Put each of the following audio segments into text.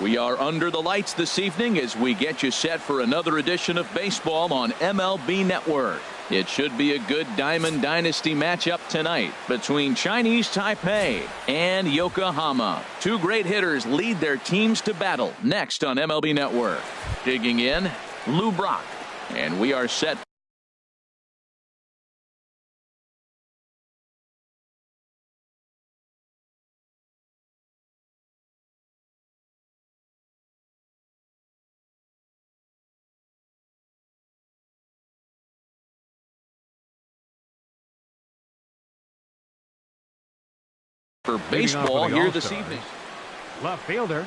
We are under the lights this evening as we get you set for another edition of baseball on MLB Network. It should be a good Diamond Dynasty matchup tonight between Chinese Taipei and Yokohama. Two great hitters lead their teams to battle next on MLB Network. Digging in, Lou Brock, and we are set. For baseball here this evening. Left fielder,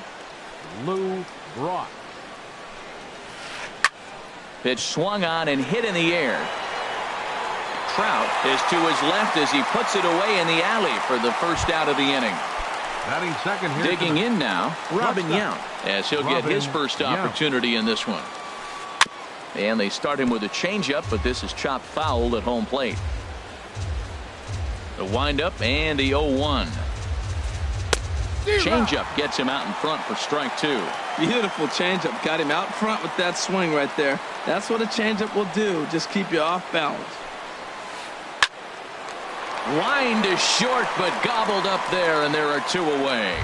Lou Brock. Pitch swung on and hit in the air. Trout is to his left as he puts it away in the alley for the first out of the inning. Batting second here. Digging in now, Robin Yount, as he'll get his first opportunity in this one. And they start him with a changeup, but this is chopped foul at home plate. The windup and the 0-1. Changeup gets him out in front for strike two. Beautiful changeup. Got him out front with that swing right there. That's what a changeup will do. Just keep you off balance. Line to short, but gobbled up there, and there are two away.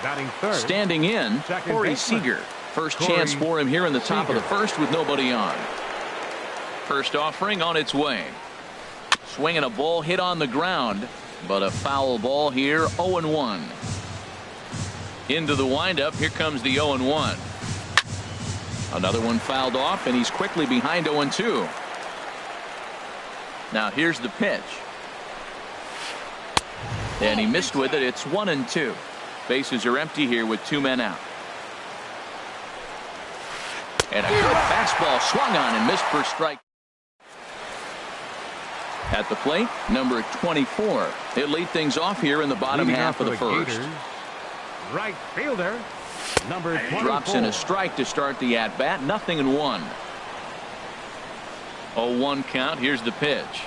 Batting third. Standing in, Corey Seager. First chance for him here in the top of the first with nobody on. First offering on its way. Swinging a ball hit on the ground, but a foul ball here. 0-1. Into the windup. Here comes the 0-1. Another one fouled off, and he's quickly behind 0-2. Now here's the pitch. And he missed with it. It's 1-2. Bases are empty here with two men out. And a good fastball swung on and missed for strike. At the plate, number 24. He'll lead things off here in the bottom half of the first. Gators, right fielder, number 24. Drops in a strike to start the at-bat. 0-1. 0-1 count. Here's the pitch.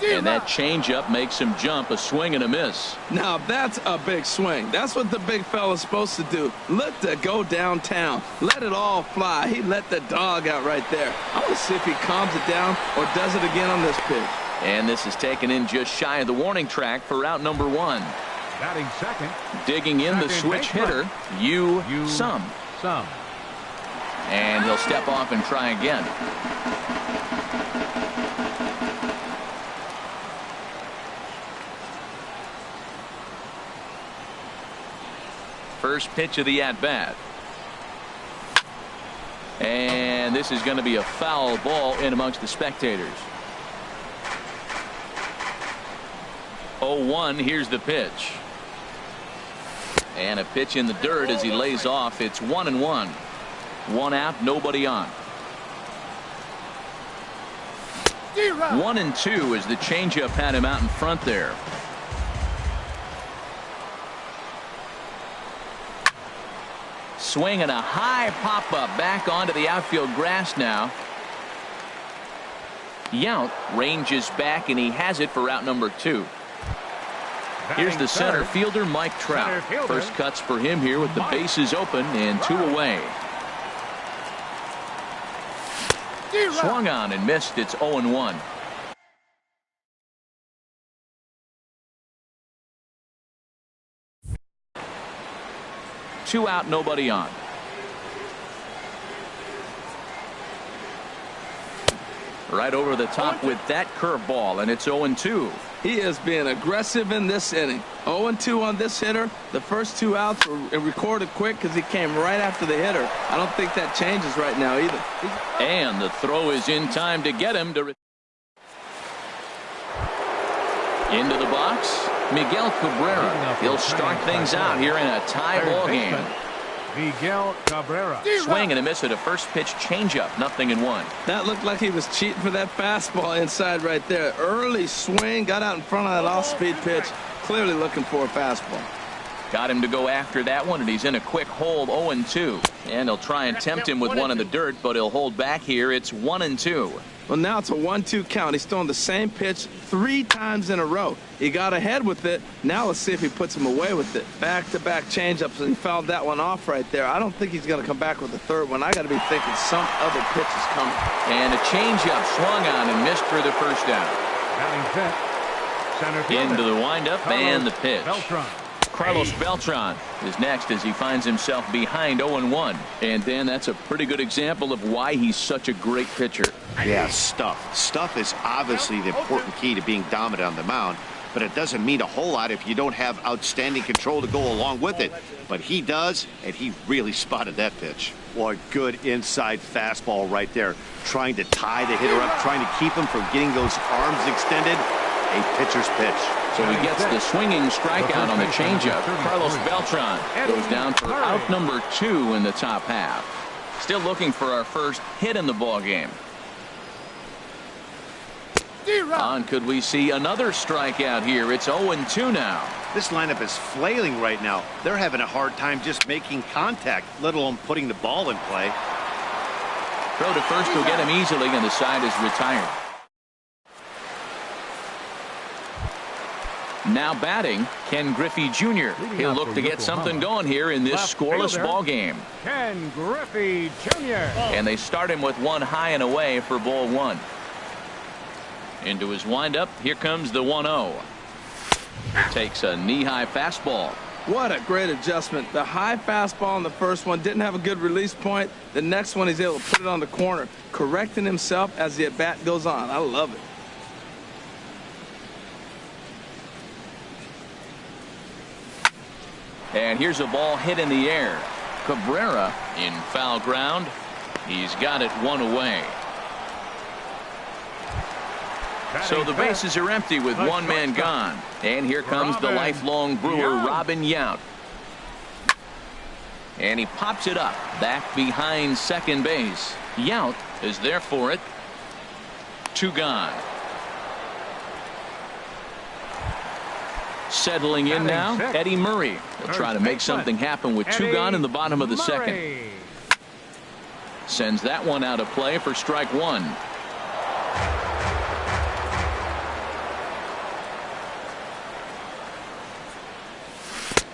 And that changeup makes him jump. A swing and a miss. Now that's a big swing. That's what the big fella's supposed to do. Look to go downtown. Let it all fly. He let the dog out right there. I want to see if he calms it down or does it again on this pitch. And this is taken in just shy of the warning track for out number 1. Batting second. Digging in the switch hitter, Yu Sum. And he'll step off and try again. First pitch of the at-bat. And this is going to be a foul ball in amongst the spectators. 0-1. Here's the pitch. And a pitch in the dirt as he lays off. It's 1-1. One out, nobody on. 1-2 as the changeup had him out in front there. Swing and a high pop-up back onto the outfield grass now. Yount ranges back, and he has it for out number 2. Here's the center fielder, Mike Trout. First cuts for him here with the bases open and 2 away. Swung on and missed. It's 0-1. Two out, nobody on. Right over the top with that curveball, and it's 0-2. He is being aggressive in this inning. 0-2 on this hitter. The first 2 outs were recorded quick because he came right after the hitter. I don't think that changes right now either. And the throw is in time to get him to into the box. Miguel Cabrera. He'll start things out here in a tie ball game. Miguel Cabrera. Swing and a miss at a first pitch changeup. 0-1. That looked like he was cheating for that fastball inside right there. Early swing, got out in front of that off-speed pitch. Clearly looking for a fastball. Got him to go after that one, and he's in a quick hold, 0-2. And he'll try and tempt him with one in the dirt, but he'll hold back here. It's 1-2. Well, now it's a 1-2 count. He's throwing the same pitch 3 times in a row. He got ahead with it. Now let's see if he puts him away with it. Back-to-back changeups, and he fouled that one off right there. I don't think he's going to come back with the third one. I got to be thinking some other pitch is coming. And a changeup swung on and missed for the first down. Batting fifth. Center fielder. Into the windup and the pitch. Beltran. Carlos Beltran is next as he finds himself behind 0-1. And Dan, that's a pretty good example of why he's such a great pitcher. Yeah, stuff. Stuff is obviously the important key to being dominant on the mound, but it doesn't mean a whole lot if you don't have outstanding control to go along with it. But he does, and he really spotted that pitch. Well, a good inside fastball right there, trying to tie the hitter up, trying to keep him from getting those arms extended. A pitcher's pitch. So he gets the swinging strikeout on the changeup. Carlos Beltran goes down for out number 2 in the top half. Still looking for our first hit in the ball game. On could we see another strikeout here? It's 0-2 now. This lineup is flailing right now. They're having a hard time just making contact, let alone putting the ball in play. Throw to first will get him easily, and the side is retired. Now batting, Ken Griffey Jr. He'll look to get something going here in this scoreless ball game. Ken Griffey Jr. And they start him with one high and away for ball 1. Into his windup, here comes the 1-0. Takes a knee-high fastball. What a great adjustment. The high fastball on the first one didn't have a good release point. The next one he's able to put it on the corner, correcting himself as the at-bat goes on. I love it. And here's a ball hit in the air. Cabrera in foul ground. He's got it one away. So the bases are empty with one man gone. And here comes the lifelong Brewer, Robin Yount. And he pops it up back behind second base. Yount is there for it. 2 gone. Settling in now, Eddie Murray. He'll try to make something happen with 2 gone in the bottom of the second. Sends that one out of play for strike 1.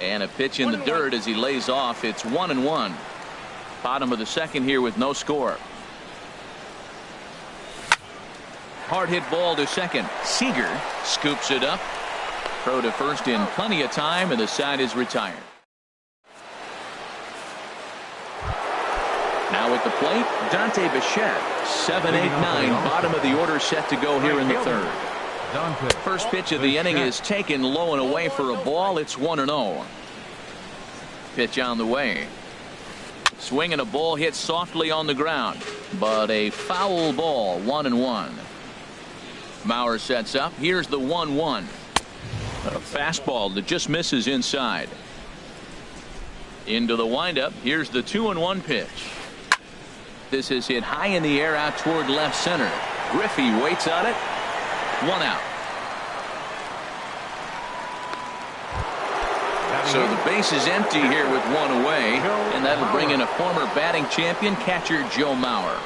And a pitch in the dirt as he lays off. It's 1-1. Bottom of the second here with no score. Hard hit ball to second. Seager scoops it up. Throw to first in plenty of time, and the side is retired. Now at the plate, Dante Bichette. 7-8-9, bottom of the order set to go here in the third. First pitch of the inning is taken low and away for a ball. It's 1-0. Pitch on the way. Swing and a ball hit softly on the ground, but a foul ball. 1-1. Mauer sets up. Here's the 1-1. A fastball that just misses inside. Into the windup. Here's the 2-1 pitch. This is hit high in the air out toward left center. Griffey waits on it. 1 out. So the base is empty here with 1 away, and that'll bring in a former batting champion, catcher Joe Mauer.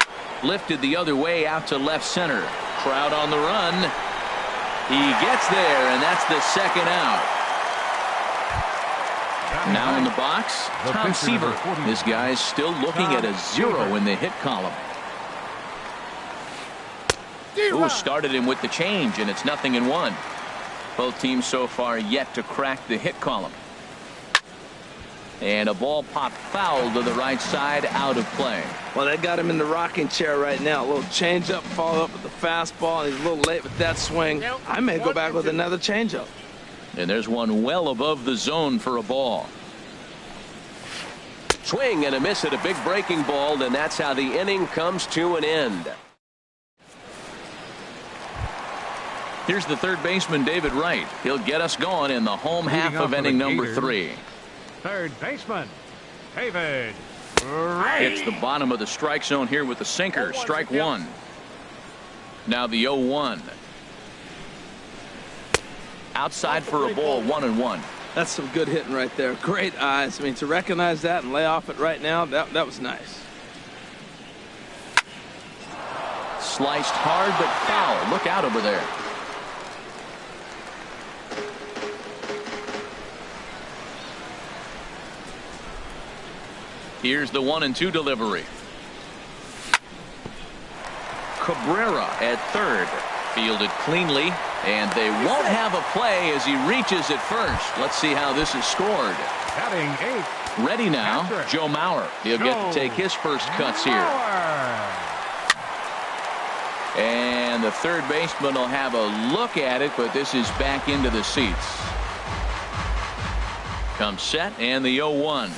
Lifted the other way out to left center. Crowd on the run. He gets there, and that's the second out. Now in the box, Tom Seaver. This guy's still looking at a 0 in the hit column. Ooh, started him with the change, and it's 0-1. Both teams so far yet to crack the hit column. And a ball popped foul to the right side, out of play. Well, they got him in the rocking chair right now. A little changeup, follow up with the fastball, and he's a little late with that swing. I may go back with another changeup. And there's one well above the zone for a ball. Swing and a miss at a big breaking ball, and that's how the inning comes to an end. Here's the third baseman, David Wright. He'll get us going in the home half of inning number 3. Third baseman, David Wright. It's the bottom of the strike zone here with the sinker. Strike 1. Now the 0-1. Outside for a ball. 1-1. That's some good hitting right there. Great eyes. I mean, to recognize that and lay off it right now, that was nice. Sliced hard, but foul. Look out over there. Here's the 1-2 delivery. Cabrera at third. Fielded cleanly, and they won't have a play as he reaches at first. Let's see how this is scored. Batting 8. Ready now, Joe Mauer. He'll get to take his first cuts here. And the third baseman will have a look at it, but this is back into the seats. Comes set, and the 0-1.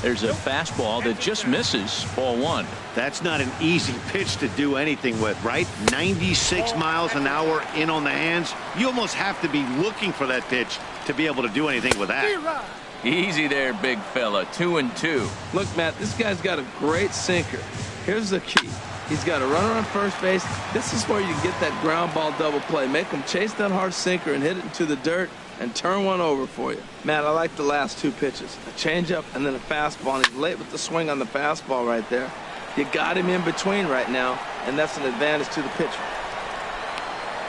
There's a fastball that just misses, ball 1. That's not an easy pitch to do anything with, right? 96 miles an hour in on the hands. You almost have to be looking for that pitch to be able to do anything with that. Easy there, big fella. 2-2. Look, Matt, this guy's got a great sinker. Here's the key. He's got a runner on first base. This is where you get that ground ball double play. Make him chase that hard sinker and hit it into the dirt and turn one over for you. Matt, I like the last 2 pitches. A changeup and then a fastball. And he's late with the swing on the fastball right there. You got him in between right now, and that's an advantage to the pitcher.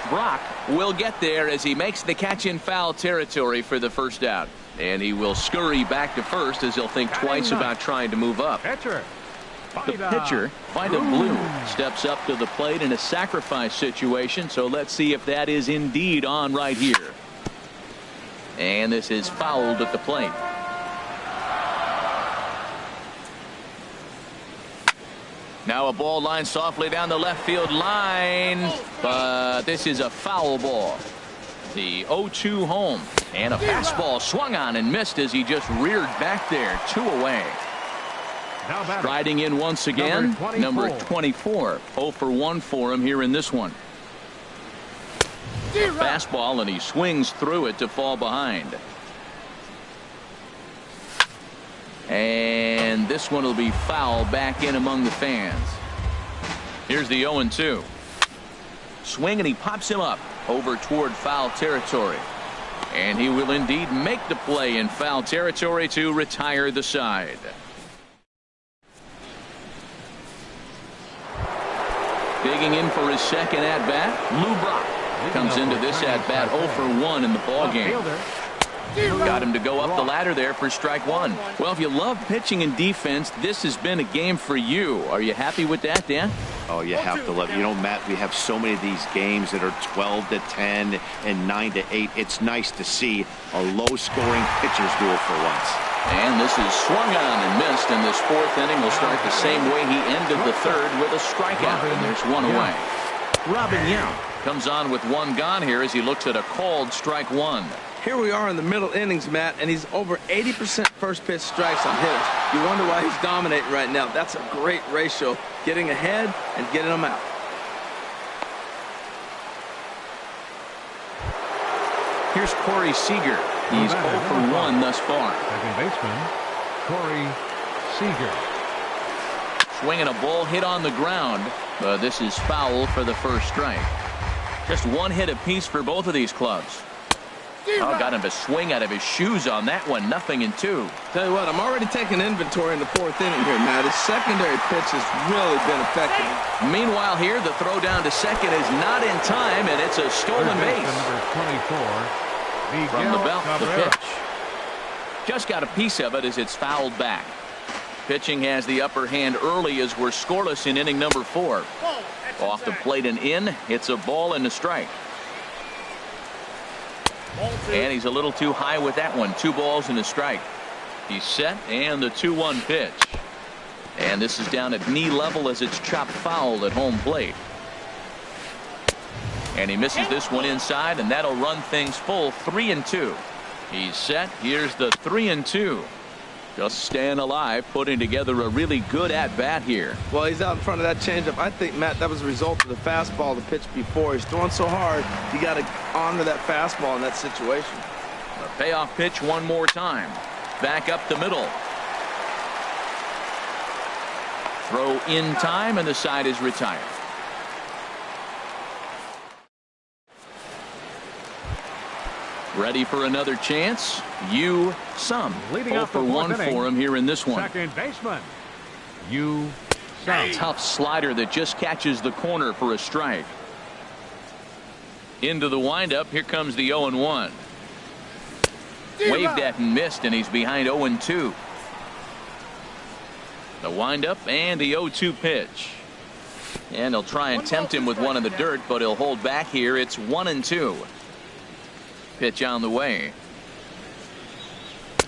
Brock will get there as he makes the catch in foul territory for the first out. And he will scurry back to first as he'll think twice about trying to move up. The pitcher, Vida Blue, steps up to the plate in a sacrifice situation, so let's see if that is indeed on right here. And this is fouled at the plate. Now a ball lined softly down the left field line, but this is a foul ball. The 0-2 home, and a fastball swung on and missed as he just reared back there. 2 away. Striding in once again, number 24. 0 for 1 for him here in this one. Fastball, and he swings through it to fall behind. And this one will be foul back in among the fans. Here's the 0-2. Swing, and he pops him up over toward foul territory. And he will indeed make the play in foul territory to retire the side. Digging in for his second at-bat, Lou Brock comes into this at-bat 0 for 1 in the ballgame. Got him to go up the ladder there for strike 1. Well, if you love pitching and defense, this has been a game for you. Are you happy with that, Dan? Oh, you have to love it. You know, Matt, we have so many of these games that are 12-10 and 9-8. It's nice to see a low-scoring pitcher's duel for once. And this is swung on and missed, and this 4th inning will start the same way he ended the 3rd with a strikeout, and there's 1 away. Robin Yount comes on with 1 gone here as he looks at a called strike 1. Here we are in the middle innings, Matt, and he's over 80% first pitch strikes on hitters. You wonder why he's dominating right now. That's a great ratio, getting ahead and getting them out. Here's Corey Seager. He's 0 for 1 thus far. Second baseman, Corey Seager. Swinging a ball hit on the ground. This is foul for the first strike. Just 1 hit apiece for both of these clubs. Oh, got him to swing out of his shoes on that one. 0-2. Tell you what, I'm already taking inventory in the 4th inning here, Matt. His secondary pitch has really been effective. Meanwhile, here, the throw down to second is not in time, and it's a stolen base. Number 24, from the belt, the pitch. Just got a piece of it as it's fouled back. Pitching has the upper hand early as we're scoreless in inning number 4. Off the plate and in. It's a ball and a strike. And he's a little too high with that one. 2 balls and a strike. He's set, and the 2-1 pitch. And this is down at knee level as it's chopped foul at home plate. And he misses this one inside, and that'll run things full. 3-2. He's set. Here's the 3-2. Just staying alive, putting together a really good at-bat here. Well, he's out in front of that changeup. I think, Matt, that was a result of the fastball, the pitch before. He's throwing so hard, you got to honor that fastball in that situation. A payoff pitch one more time. Back up the middle. Throw in time, and the side is retired. Ready for another chance? Some. Leading 0 off for the 1 inning, for him here in this one. Second baseman. Some. Tough slider that just catches the corner for a strike. Into the windup. Here comes the 0-1. Waved at and missed, and he's behind 0-2. The windup and the 0-2 pitch. And they'll try and tempt him with one in the dirt, but he'll hold back here. It's 1-2. Pitch on the way.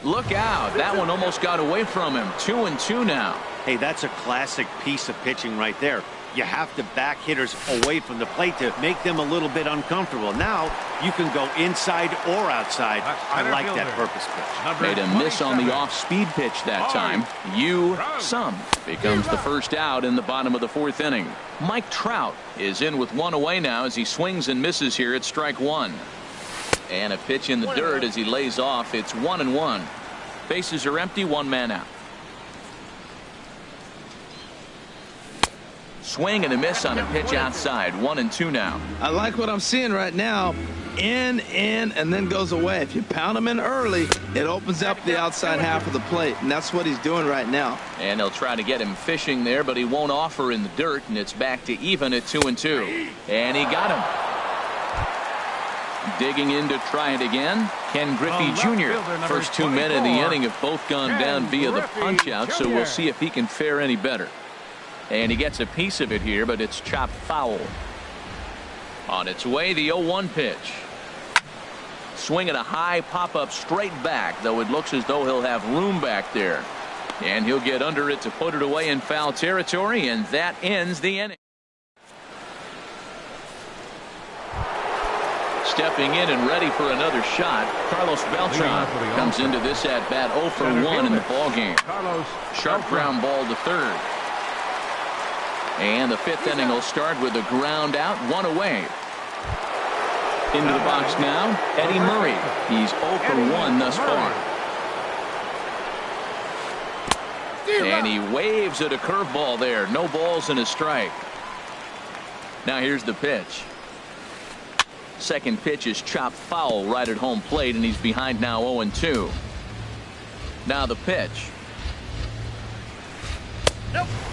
Look out. That one almost got away from him. 2-2 now. Hey, that's a classic piece of pitching right there. You have to back hitters away from the plate to make them a little bit uncomfortable. Now you can go inside or outside. I like that purpose pitch. Made a miss on the off-speed pitch that time. Some becomes the first out in the bottom of the 4th inning. Mike Trout is in with one away now as he swings and misses here at strike 1. And a pitch in the dirt as he lays off. It's 1-1. Bases are empty, 1 man out. Swing and a miss on a pitch outside. 1-2 now. I like what I'm seeing right now. In, and then goes away. If you pound him in early, it opens up the outside half of the plate, and that's what he's doing right now. And they'll try to get him fishing there, but he won't offer in the dirt, and it's back to even at 2-2. And he got him. Digging in to try it again, Ken Griffey Jr. First 2 men in the inning have both gone down via the punch-out, so we'll see if he can fare any better. And he gets a piece of it here, but it's chopped foul. On its way, the 0-1 pitch. Swinging a high pop-up straight back, though it looks as though he'll have room back there. And he'll get under it to put it away in foul territory, and that ends the inning. Stepping in and ready for another shot, Carlos Beltran comes into this at-bat 0 for 1 in the ballgame. Sharp ground ball to third. And the 5th inning will start with a ground out, 1 away. Into the box now, Eddie Murray. He's 0 for 1 thus far. And he waves at a curveball there. No balls and a strike. Now here's the pitch. Second pitch is chopped foul right at home plate, and he's behind now 0-2. Now the pitch.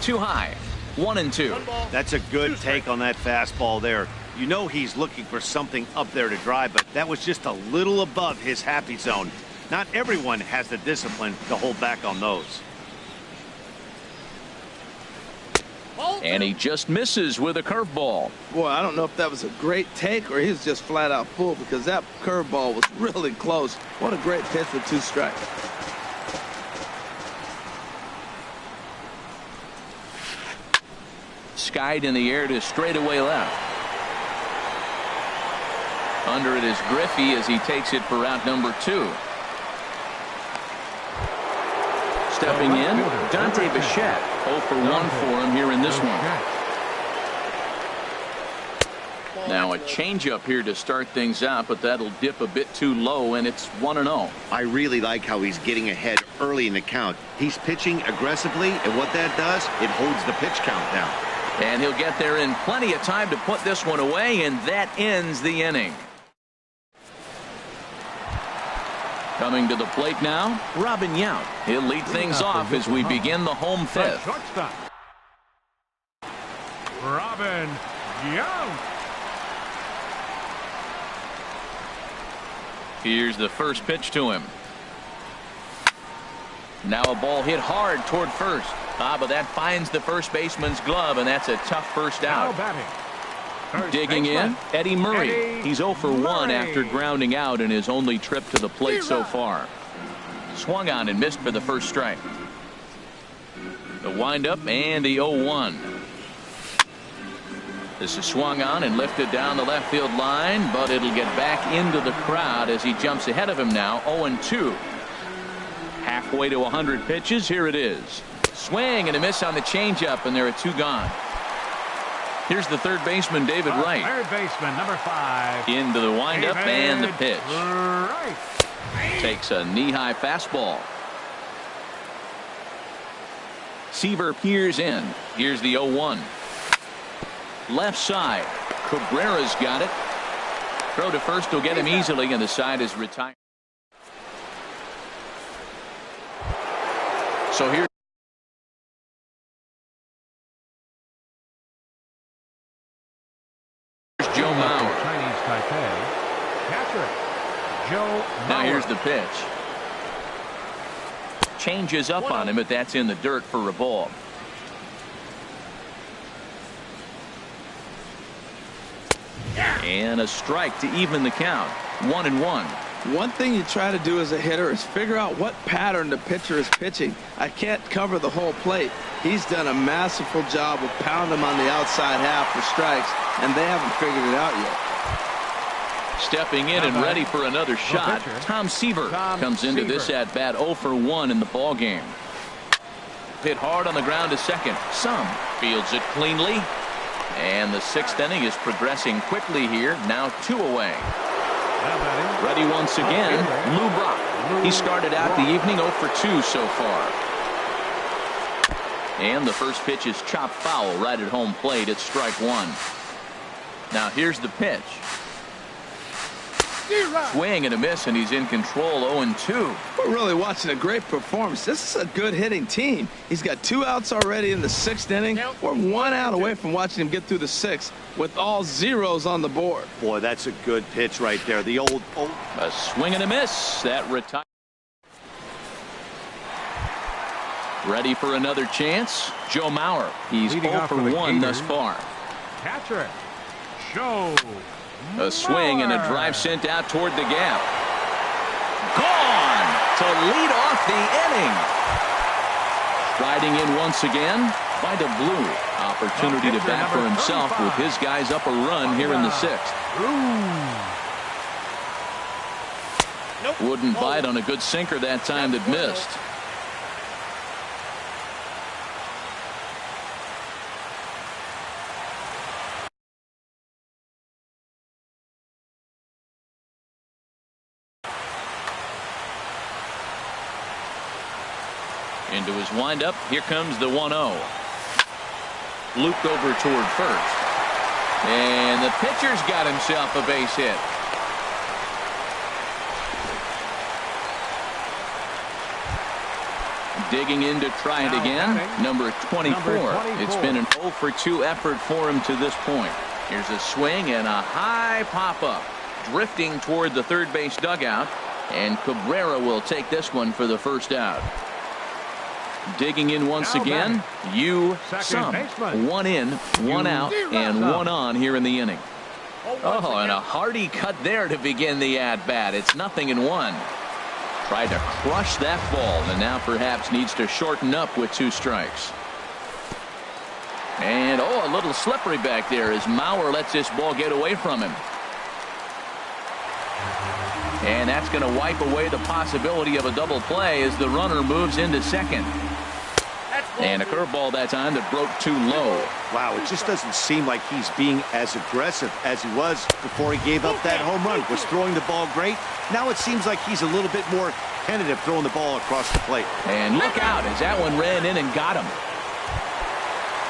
Too high. 1-2. That's a good take on that fastball there. You know he's looking for something up there to drive, but that was just a little above his happy zone. Not everyone has the discipline to hold back on those. And he just misses with a curveball. Boy, I don't know if that was a great take or he's just flat out full, because that curveball was really close. What a great pitch with 2 strikes. Skied in the air to straightaway left. Under it is Griffey as he takes it for out number 2. Stepping in, Dante Bichette. 0 for 1 for him here in this one. Now a changeup here to start things out, but that'll dip a bit too low, and it's 1-0. I really like how he's getting ahead early in the count. He's pitching aggressively, and what that does, it holds the pitch count down. And he'll get there in plenty of time to put this one away, and that ends the inning. Coming to the plate now, Robin Yount. He'll lead things off as we begin the home 5th. Robin Yount. Here's the first pitch to him. Now a ball hit hard toward first. But that finds the first baseman's glove, and that's a tough first out. Digging in, Eddie Murray. He's 0 for 1 after grounding out in his only trip to the plate so far. Swung on and missed for the first strike. The windup and the 0-1. This is swung on and lifted down the left field line, but it'll get back into the crowd as he jumps ahead of him now, 0-2. Halfway to 100 pitches, here it is. Swing and a miss on the changeup, and there are 2 gone. Here's the third baseman, David Wright. Third baseman, number 5. Into the windup and the pitch. Right. Takes a knee-high fastball. Seaver peers in. Here's the 0-1. Left side. Cabrera's got it. Throw to first will get him easily, and the side is retired. So here's Joe Mauer. Chinese Taipei. Catcher, Joe Mauer. Now here's the pitch. Changes up on him, but that's in the dirt for a ball. And a strike to even the count. 1-1. One thing you try to do as a hitter is figure out what pattern the pitcher is pitching. I can't cover the whole plate. He's done a masterful job of pounding him on the outside half for strikes, and they haven't figured it out yet. Stepping in and ready for another shot, Tom Seaver comes into this at bat 0 for 1 in the ball game. Hit hard on the ground to second. Some fields it cleanly. And the 6th inning is progressing quickly here. Now 2 away. Ready once again, Lou Brock. He started out the evening 0 for 2 so far. And the first pitch is chopped foul right at home plate. It's strike 1. Now here's the pitch. Swing and a miss, and he's in control. 0-2. We're really watching a great performance. This is a good hitting team. He's got 2 outs already in the 6th inning. We're 1 out away from watching him get through the 6th with all zeros on the board. Boy, that's a good pitch right there. The old. A swing and a miss. That retires. Ready for another chance. Joe Mauer. He's 0 for 1 thus far. Catcher, Joe. A swing and a drive sent out toward the gap. Gone to lead off the inning. Striding in once again, Vida Blue. Opportunity to bat for himself with his guys up a run here in the 6th. Wouldn't bite on a good sinker that time that missed. Into his windup. Here comes the 1-0. Looped over toward first. And the pitcher's got himself a base hit. Digging in to try it again. Number 24. It's been an 0 for 2 effort for him to this point. Here's a swing and a high pop-up. Drifting toward the third base dugout. And Cabrera will take this one for the first out. Digging in once again, Some. 1 in, 1 out, and 1 on here in the inning. Oh, and a hearty cut there to begin the at-bat. It's 0-1. Tried to crush that ball, and now perhaps needs to shorten up with 2 strikes. And, a little slippery back there as Mauer lets this ball get away from him. And that's going to wipe away the possibility of a double play as the runner moves into second. And a curveball that time that broke too low. Wow, it just doesn't seem like he's being as aggressive as he was before he gave up that home run. Was throwing the ball great. Now it seems like he's a little bit more tentative throwing the ball across the plate. And look out as that one ran in and got him.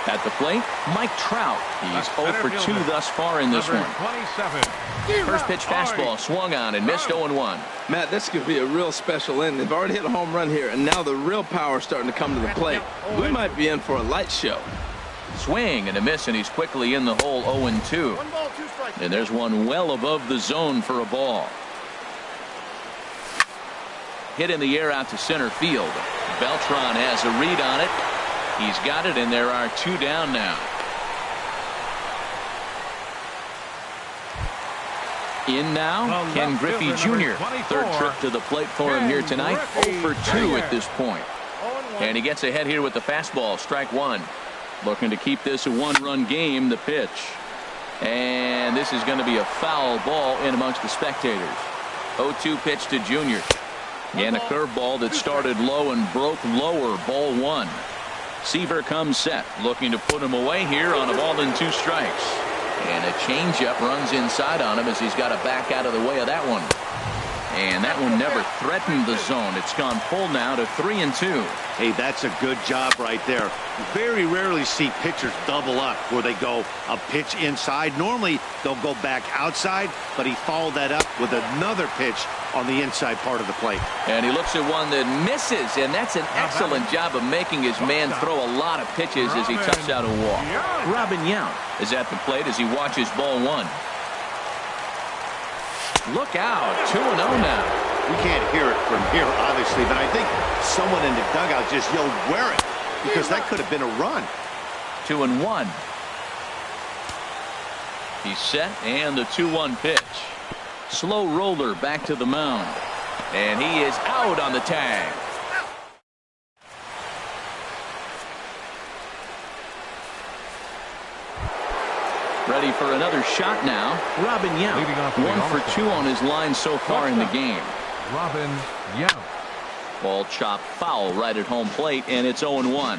At the plate, Mike Trout. He's 0 for 2 thus far in this one. First pitch fastball swung on and missed 0-1. Matt, this could be a real special inning. They've already hit a home run here, and now the real power is starting to come to the plate. We might be in for a light show. Swing and a miss, and he's quickly in the hole. 0-2. And there's one well above the zone for a ball. Hit in the air out to center field. Beltran has a read on it. He's got it, and there are 2 down now. In now, Ken Griffey Jr. Third trip to the plate for him here tonight. 0 for 2 at this point. And he gets ahead here with the fastball. Strike 1. Looking to keep this a 1-run game. The pitch. And this is going to be a foul ball in amongst the spectators. 0-2 pitch to Jr. And a curveball that started low and broke lower. Ball 1. Seaver comes set, looking to put him away here on a ball and 2 strikes. And a changeup runs inside on him as he's got to back out of the way of that one. And that one never threatened the zone. It's gone full now to 3-2. Hey, that's a good job right there. You very rarely see pitchers double up where they go a pitch inside. Normally, they'll go back outside, but he followed that up with another pitch on the inside part of the plate. And he looks at one that misses, and that's an excellent job of making his man throw a lot of pitches as he toughs out a walk. Robin Yount is at the plate as he watches ball one. Look out, 2-0 now. We can't hear it from here, obviously, but I think someone in the dugout just yelled, "Wear it," because that could have been a run. 2-1. He's set, and the 2-1 pitch. Slow roller back to the mound. And he is out on the tag. Ready for another shot now. Robin Yount, 1 for 2 on his line so far in the game. Robin Yount. Ball chopped foul right at home plate, and it's 0-1.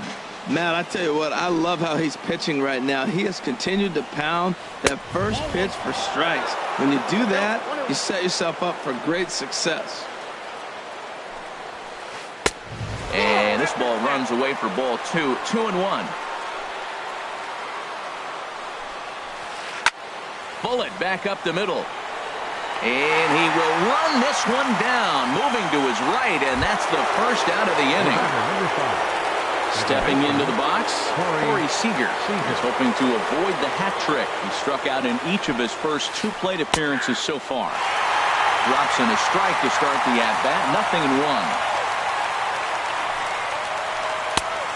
Matt, I tell you what, I love how he's pitching right now. He has continued to pound that first pitch for strikes. When you do that, you set yourself up for great success. And this ball runs away for ball 2. 2-1. Bullet back up the middle. And he will run this one down, moving to his right, and that's the first out of the inning. Stepping into the box, Corey Seager is hoping to avoid the hat trick. He struck out in each of his first 2 plate appearances so far. Drops in a strike to start the at-bat, 0-1.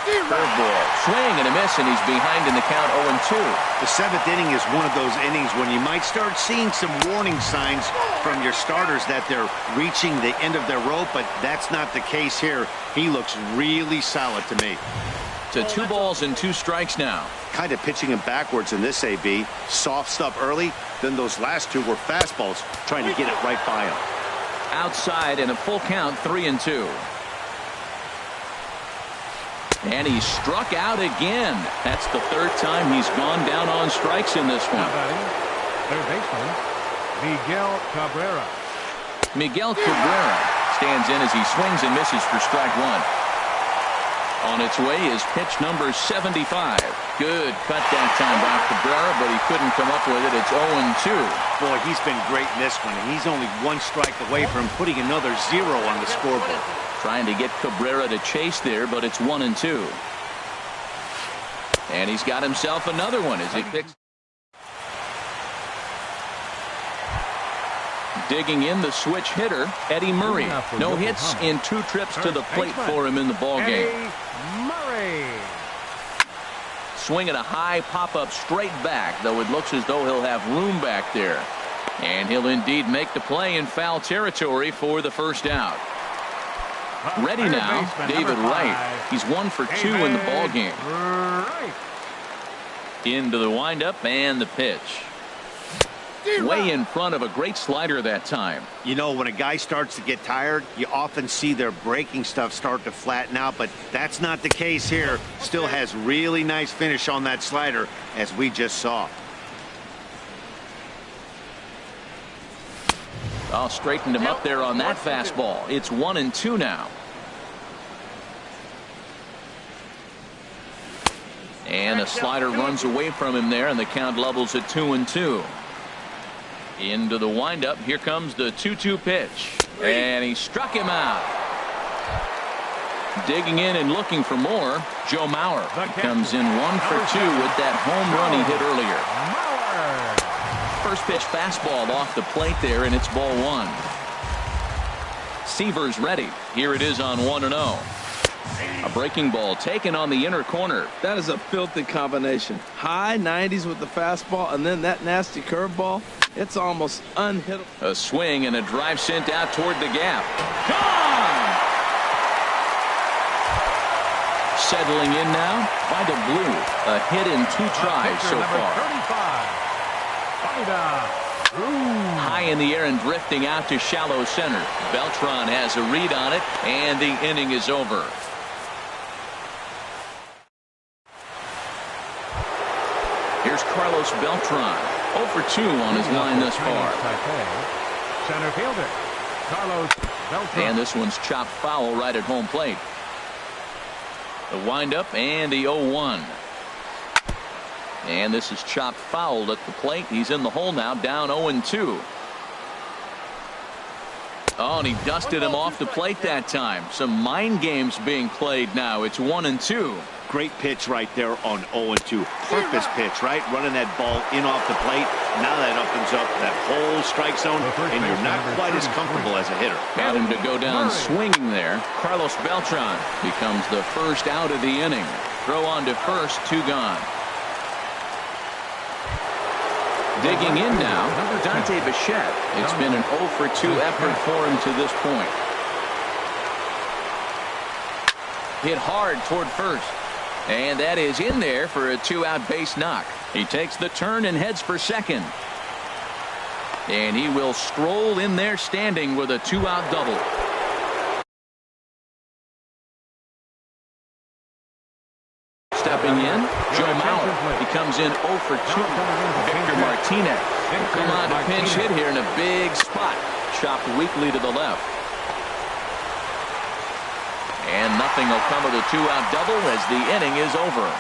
Curveball, swing and a miss, and he's behind in the count 0-2. The 7th inning is one of those innings when you might start seeing some warning signs from your starters that they're reaching the end of their rope, but that's not the case here. He looks really solid to me. To 2 balls and 2 strikes now. Kind of pitching him backwards in this AB. Soft stuff early, then those last 2 were fastballs, trying to get it right by him. Outside and a full count, 3-2. And he struck out again. That's the 3rd time he's gone down on strikes in this one. Third baseman, Miguel Cabrera. Miguel Cabrera stands in as he swings and misses for strike 1. On its way is pitch number 75. Good cut that time by Cabrera, but he couldn't come up with it. It's 0-2. Boy, he's been great in this one, and he's only 1 strike away from putting another 0 on the scoreboard. Trying to get Cabrera to chase there, but it's 1-2. And he's got himself another one as he picks. Digging in the switch hitter, Eddie Murray. No hits in 2 trips to the plate for him in the ballgame. Murray. Swinging a high pop-up straight back, though it looks as though he'll have room back there. And he'll indeed make the play in foul territory for the first out. Ready now, David Wright. He's 1 for 2 in the ballgame. Into the windup and the pitch. Way in front of a great slider that time. You know, when a guy starts to get tired, you often see their breaking stuff start to flatten out, but that's not the case here. Still has really nice finish on that slider, as we just saw. I'll straighten him up there on that fastball. It's 1-2 now. And a slider runs away from him there, and the count levels at 2-2. Into the windup. Here comes the 2-2 pitch. And he struck him out. Digging in and looking for more, Joe Mauer. He comes in 1 for 2 with that home run he hit earlier. First pitch fastball off the plate there, and it's ball 1. Seaver's ready. Here it is on 1-0. A breaking ball taken on the inner corner. That is a filthy combination. High 90s with the fastball, and then that nasty curveball. It's almost unhittable. A swing and a drive sent out toward the gap. Gone! Settling in now by the blue. A hit in 2 tries so far. 35. High in the air and drifting out to shallow center. Beltran has a read on it, and the inning is over. Here's Carlos Beltran. 0 for 2 on his line thus far. Center fielder, Carlos Beltran. And this one's chopped foul right at home plate. The windup and the 0-1. And this is chopped foul at the plate. He's in the hole now, down 0-2. Oh, and he dusted him off the plate that time. Some mind games being played now. It's 1-2. Great pitch right there on 0-2. Purpose pitch, right? Running that ball in off the plate. Now that opens up that whole strike zone, and you're not quite as comfortable as a hitter. Got him to go down swinging there. Carlos Beltran becomes the first out of the inning. Throw on to first, 2 gone. Digging in now, Dante Bichette. It's been an 0-for-2 effort for him to this point. Hit hard toward first. And that is in there for a 2-out base knock. He takes the turn and heads for second. And he will stroll in there standing with a 2-out double. Stepping in, Joe Mauer. He comes in 0-for-2. Victor Martinez will come on to pinch hit here in a big spot. Chopped weakly to the left. And nothing will come of the 2-out double as the inning is over.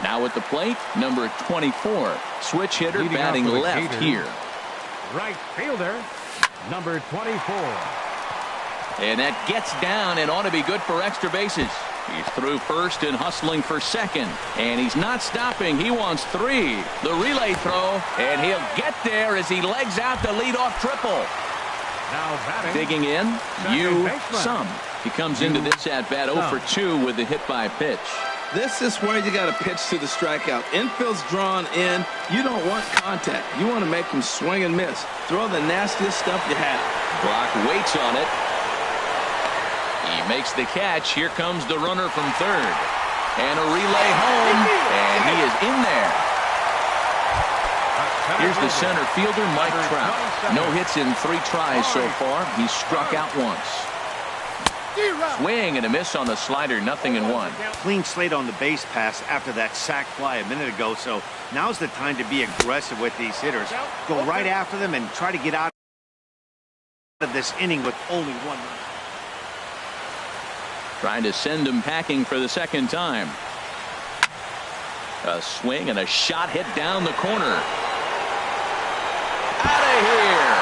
Now at the plate, number 24. Switch hitter batting left here. Right fielder, number 24. And that gets down and ought to be good for extra bases. He's through first and hustling for second. And he's not stopping. He wants 3. The relay throw. And he'll get there as he legs out the leadoff triple. Now batting. Digging in, Sum. He comes into this at-bat 0-for-2 with the hit by pitch. This is where you got to pitch to the strikeout. Infield's drawn in. You don't want contact. You want to make him swing and miss. Throw the nastiest stuff you have. Brock waits on it. He makes the catch. Here comes the runner from third. And a relay home. And he is in there. Here's the center fielder, Mike Trout. No hits in 3 tries so far. He's struck out once. Swing and a miss on the slider, 0-1. Clean slate on the base pass after that sac fly a minute ago, so now's the time to be aggressive with these hitters. Go right after them and try to get out of this inning with only 1 run. Trying to send him packing for the second time. A swing and a shot hit down the corner. Out of here.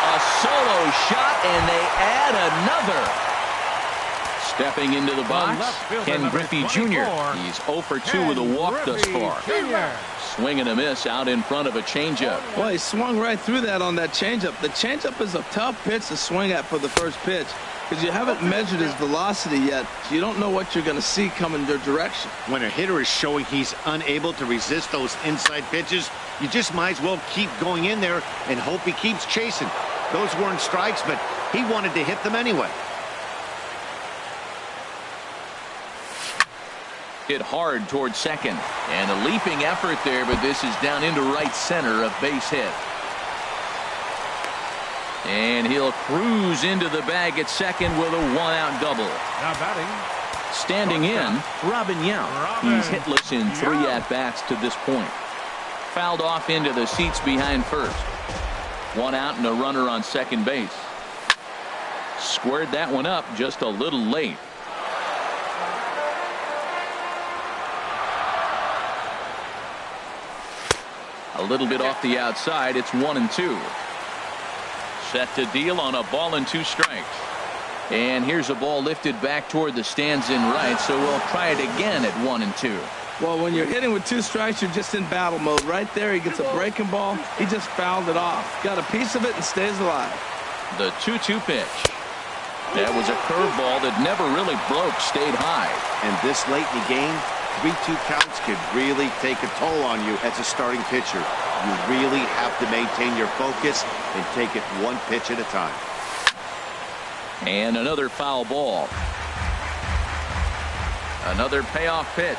A solo shot, and they add another. Stepping into the box, Ken Griffey Jr. He's 0-for-2 with a walk thus far. Swing and a miss out in front of a changeup. Well, he swung right through that on that changeup. The changeup is a tough pitch to swing at for the first pitch because you haven't measured his velocity yet. So you don't know what you're going to see coming your direction. When a hitter is showing he's unable to resist those inside pitches, you just might as well keep going in there and hope he keeps chasing. Those weren't strikes, but he wanted to hit them anyway. Hit hard toward second. And a leaping effort there, but this is down into right center, a base hit. And he'll cruise into the bag at second with a 1-out double. Now batting. Standing in, Robin Yount. He's hitless in 3 at-bats to this point. Fouled off into the seats behind first. 1 out and a runner on second base. Squared that one up just a little late. A little bit off the outside. It's 1-2. Set to deal on a ball and 2 strikes. And here's a ball lifted back toward the stands in right, so we'll try it again at 1-2. Well, when you're hitting with 2 strikes, you're just in battle mode. Right there, he gets a breaking ball. He just fouled it off. Got a piece of it and stays alive. The 2-2 pitch. That was a curveball that never really broke, stayed high. And this late in the game, 3-2 counts could really take a toll on you as a starting pitcher. You really have to maintain your focus and take it 1 pitch at a time. And another foul ball. Another payoff pitch.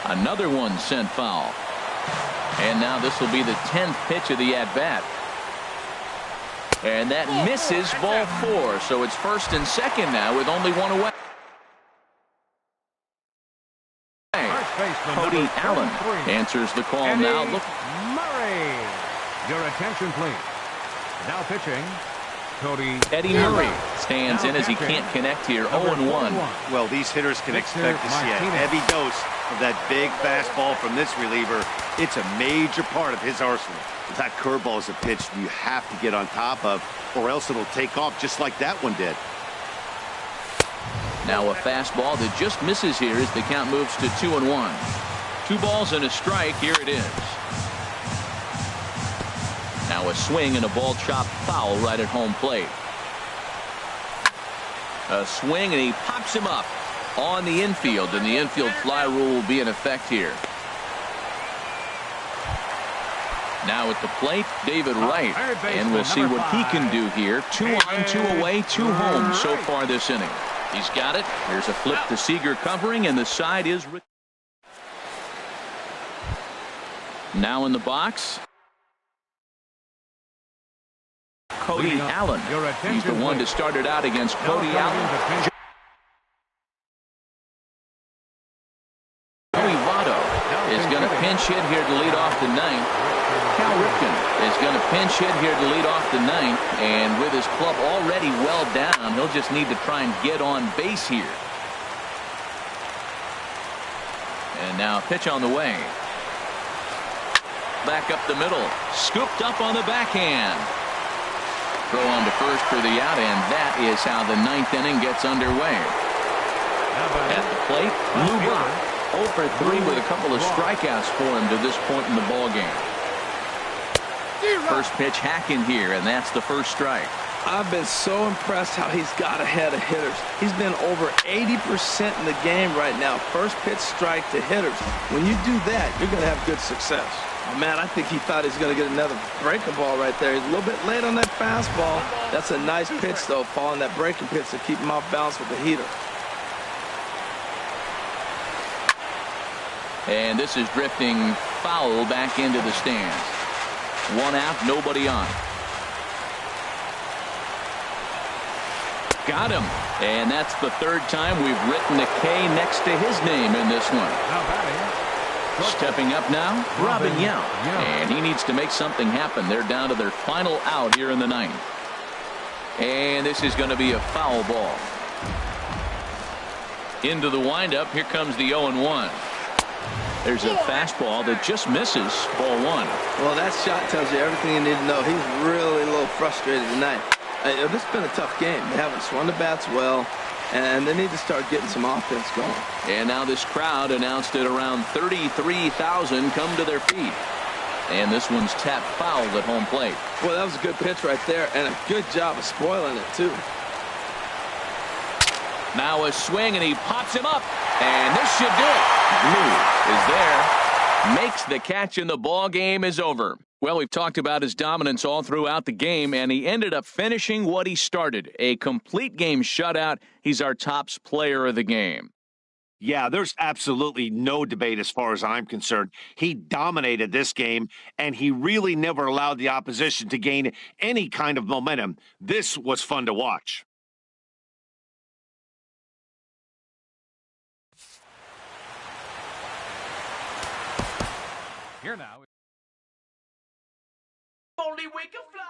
Another one sent foul. And now this will be the 10th pitch of the at-bat. And that misses ball 4. So it's first and second now with only 1 away. Cody Allen answers the call now. Look Your attention, please. Now pitching, Cody. Eddie Murray stands in as he can't connect here. 0-1. Well, these hitters can expect to see a heavy dose of that big fastball from this reliever. It's a major part of his arsenal. That curveball is a pitch you have to get on top of, or else it'll take off just like that one did. Now a fastball that just misses here as the count moves to 2-1. 2 balls and a strike. Here it is. Now a swing and a ball chopped foul right at home plate. A swing and he pops him up on the infield, and the infield fly rule will be in effect here. Now at the plate, David Wright, and we'll see what he can do here. 2 on, 2 away, 2 home so far this inning. He's got it. Here's a flip to Seager covering, and the side is now in the box. Cody Allen. He's the one to start it out against Cody Allen. Joey Votto is going to pinch hit here to lead off the ninth. Cal Ripken is going to pinch hit here to lead off the ninth, and with his club already well down, he'll just need to try and get on base here. And now a pitch on the way. Back up the middle, scooped up on the backhand. Throw on to first for the out, and that is how the ninth inning gets underway. At the plate, Lou Brock, 0 for 3 with a couple of strikeouts for him to this point in the ball game. First pitch hacking here, and that's the first strike. I've been so impressed how he's got ahead of hitters. He's been over 80% in the game right now. First pitch strike to hitters. When you do that, you're going to have good success. Oh, man, I think he thought he was going to get another breaking ball right there. He's a little bit late on that fastball. That's a nice pitch, though, following that breaking pitch to keep him off balance with the heater. And this is drifting foul back into the stands. 1 out, nobody on. Got him. And that's the 3rd time we've written a K next to his name in this one. Now batting. Stepping up now, Robin Yount. And he needs to make something happen. They're down to their final out here in the 9th. And this is going to be a foul ball. Into the windup. Here comes the 0-1. There's a fastball that just misses. Ball 1. Well, that shot tells you everything you need to know. He's really a little frustrated tonight. This has been a tough game. They haven't swung the bats well, and they need to start getting some offense going. And now this crowd announced at around 33,000 come to their feet. And this one's tapped foul at home plate. Well, that was a good pitch right there, and a good job of spoiling it, too. Now a swing, and he pops him up. And this should do it. Blue is there. Makes the catch, and the ball game is over. Well, we've talked about his dominance all throughout the game, and he ended up finishing what he started. A complete game shutout. He's our top player of the game. Yeah, there's absolutely no debate as far as I'm concerned. He dominated this game, and he really never allowed the opposition to gain any kind of momentum. This was fun to watch. Here now. Only we can fly.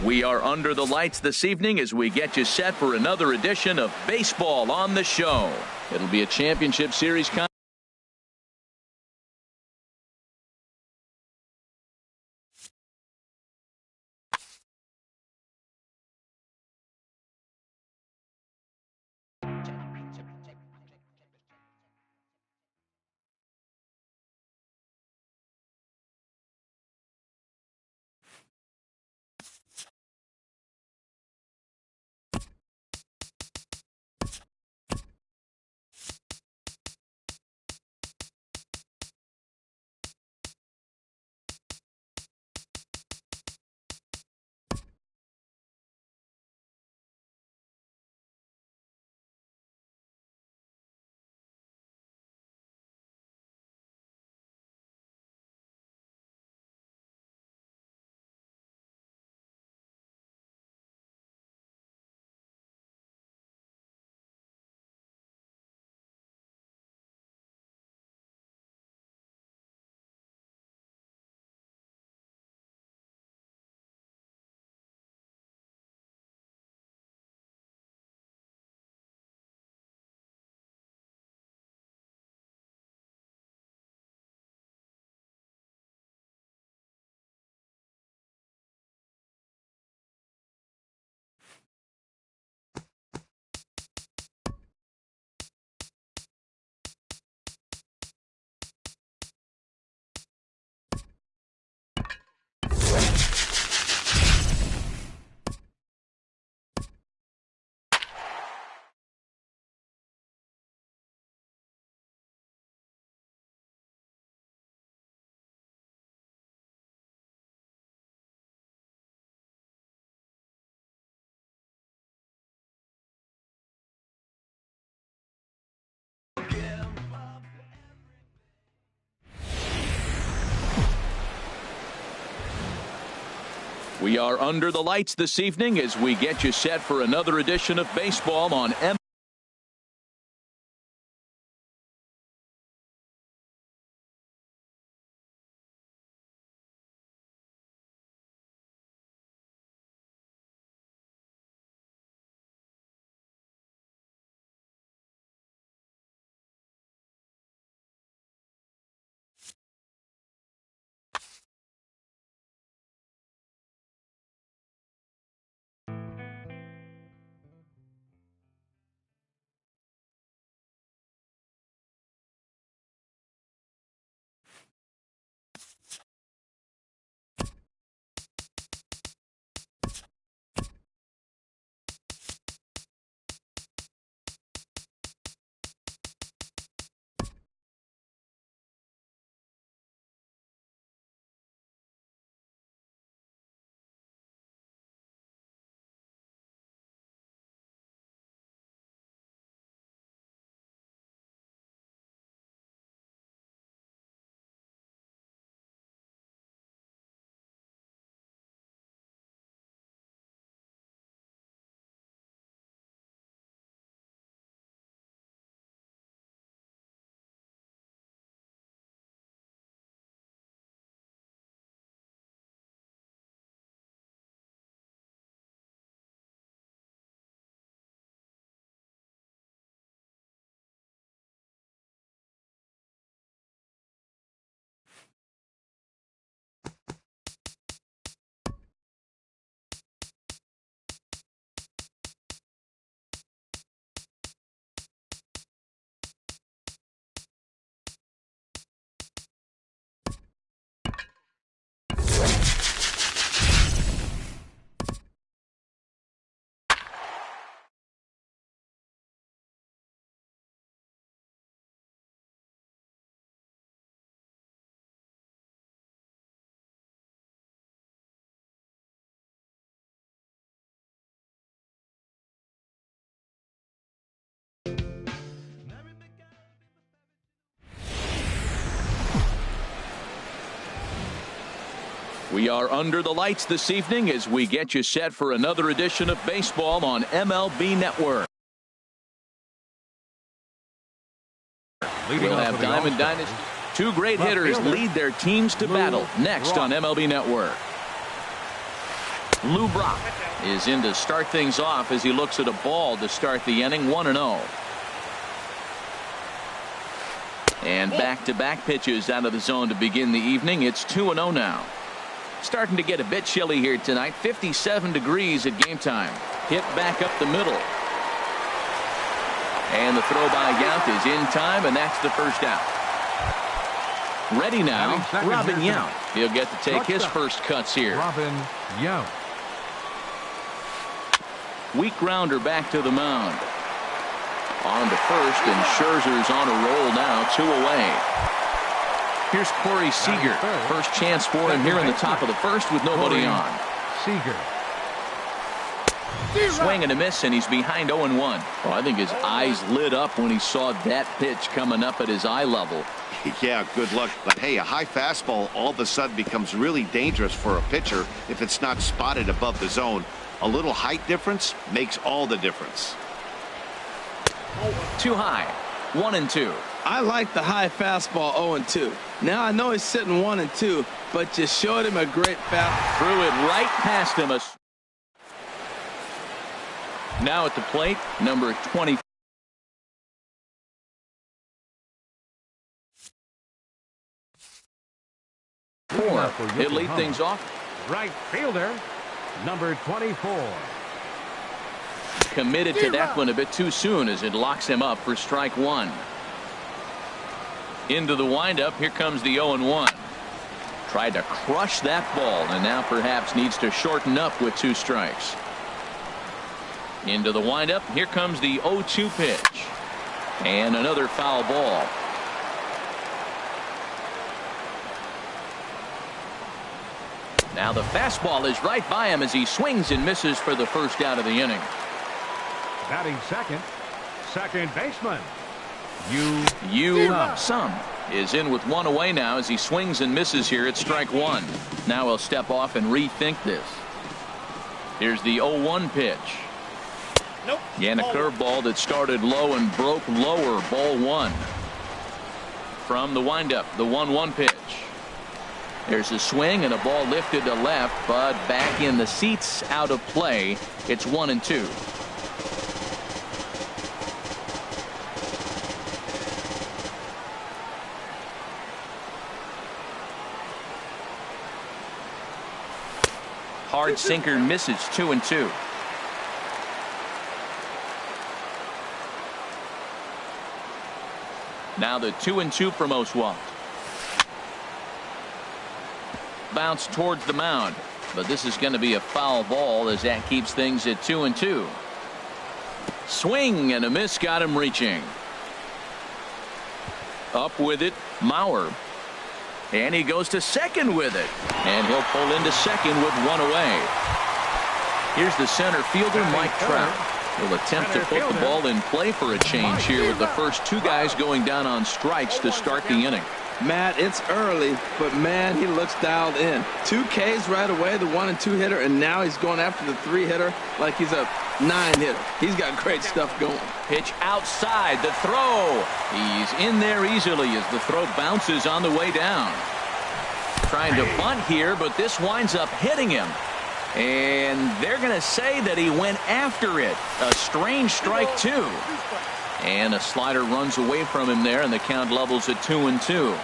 We are under the lights this evening as we get you set for another edition of Baseball on the Show. It'll be a championship series We are under the lights this evening as we get you set for another edition of Baseball on MLB. We are under the lights this evening as we get you set for another edition of Baseball on MLB Network. We'll have Diamond Dynasty. Two great hitters lead their teams to battle next on MLB Network. Lou Brock is in to start things off as he looks at a ball to start the inning. 1-0. And back-to-back pitches out of the zone to begin the evening. It's 2-0 now. Starting to get a bit chilly here tonight. 57 degrees at game time. Hit back up the middle. And the throw by Yount is in time, and that's the first out. Ready now, Robin Yount. He'll get to take his first cuts here. Robin Yount. Weak grounder back to the mound. On to first, and Scherzer's on a roll now, 2 away. Here's Corey Seager. First chance for him here in the top of the first with nobody on. Seager. Swing and a miss, and he's behind 0-1. Well, I think his eyes lit up when he saw that pitch coming up at his eye level. Yeah, good luck. But hey, a high fastball all of a sudden becomes really dangerous for a pitcher if it's not spotted above the zone. A little height difference makes all the difference. Too high. 1-2. I like the high fastball 0-2. Now I know he's sitting 1-2, but just showed him a great fastball. Threw it right past him. Now at the plate, number 20. He'll lead things off. Right fielder, number 24. Committed to that one a bit too soon as it locks him up for strike one. Into the windup. Here comes the 0-1. Tried to crush that ball, and now perhaps needs to shorten up with 2 strikes. Into the windup. Here comes the 0-2 pitch. And another foul ball. Now the fastball is right by him as he swings and misses for the first out of the inning. Batting second, second baseman. Sum is in with 1 away now as he swings and misses here at strike 1. Now he'll step off and rethink this. Here's the 0-1 pitch. Nope. And a curveball that started low and broke lower. Ball 1. From the windup, the 1-1 pitch. There's a swing and a ball lifted to left, but back in the seats, out of play. It's 1-2. Hard sinker misses. 2-2. Now the 2-2 from Oswalt. Bounce towards the mound, but this is going to be a foul ball as that keeps things at 2-2. Swing and a miss got him reaching. Up with it, Mauer. And he goes to second with it. And he'll pull into second with 1 away. Here's the center fielder, Mike Trout. He'll attempt to put the ball in play for a change here with the first 2 guys going down on strikes to start the inning. Matt, it's early, but man, he looks dialed in. 2 Ks right away, the 1 and 2 hitter, and now he's going after the 3 hitter like he's a 9 hitter. He's got great stuff going. Pitch outside, the throw. He's in there easily as the throw bounces on the way down. Trying to bunt here, but this winds up hitting him. And they're going to say that he went after it. A strange strike, too. And a slider runs away from him there, and the count levels at 2-2.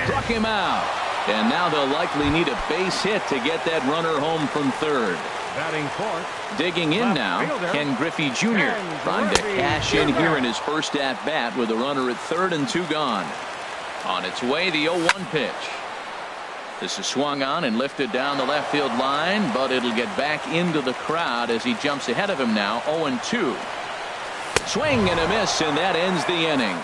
Struck him out. And now they'll likely need a base hit to get that runner home from third. Batting fourth. Digging in now, Ken Griffey Jr. trying to cash in here in his first at-bat with a runner at third and 2 gone. On its way, the 0-1 pitch. This is swung on and lifted down the left field line, but it'll get back into the crowd as he jumps ahead of him now, 0-2. Swing and a miss, and that ends the inning.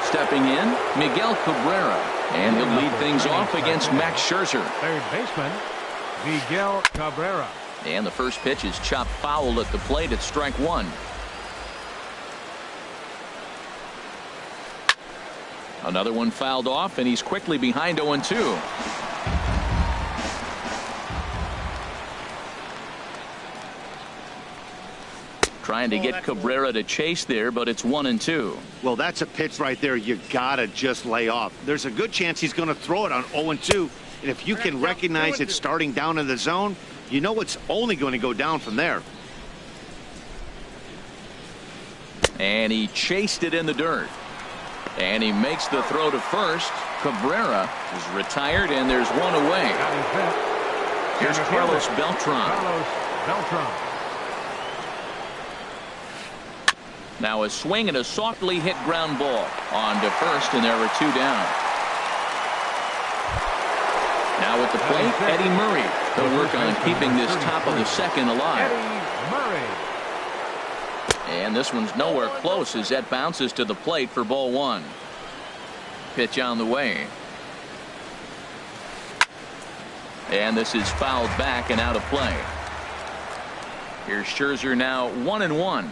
Stepping in, Miguel Cabrera, and he'll lead things off against Max Scherzer. Third baseman, Miguel Cabrera. And the first pitch is chopped foul at the plate at strike 1. Another one fouled off, and he's quickly behind 0-2. Trying to get Cabrera to chase there, but it's 1-2. Well, that's a pitch right there you gotta just lay off. There's a good chance he's going to throw it on 0-2, and if you can recognize it starting down in the zone, you know it's only going to go down from there. And he chased it in the dirt. And he makes the throw to first. Cabrera is retired, and there's one away. Here's Carlos Beltran. Now a swing and a softly hit ground ball on to first, and there are 2 down. Now at the plate, Eddie Murray. He'll work on keeping this top of the second alive. And this one's nowhere close as that bounces to the plate for ball 1. Pitch on the way. And this is fouled back and out of play. Here's Scherzer now 1-1.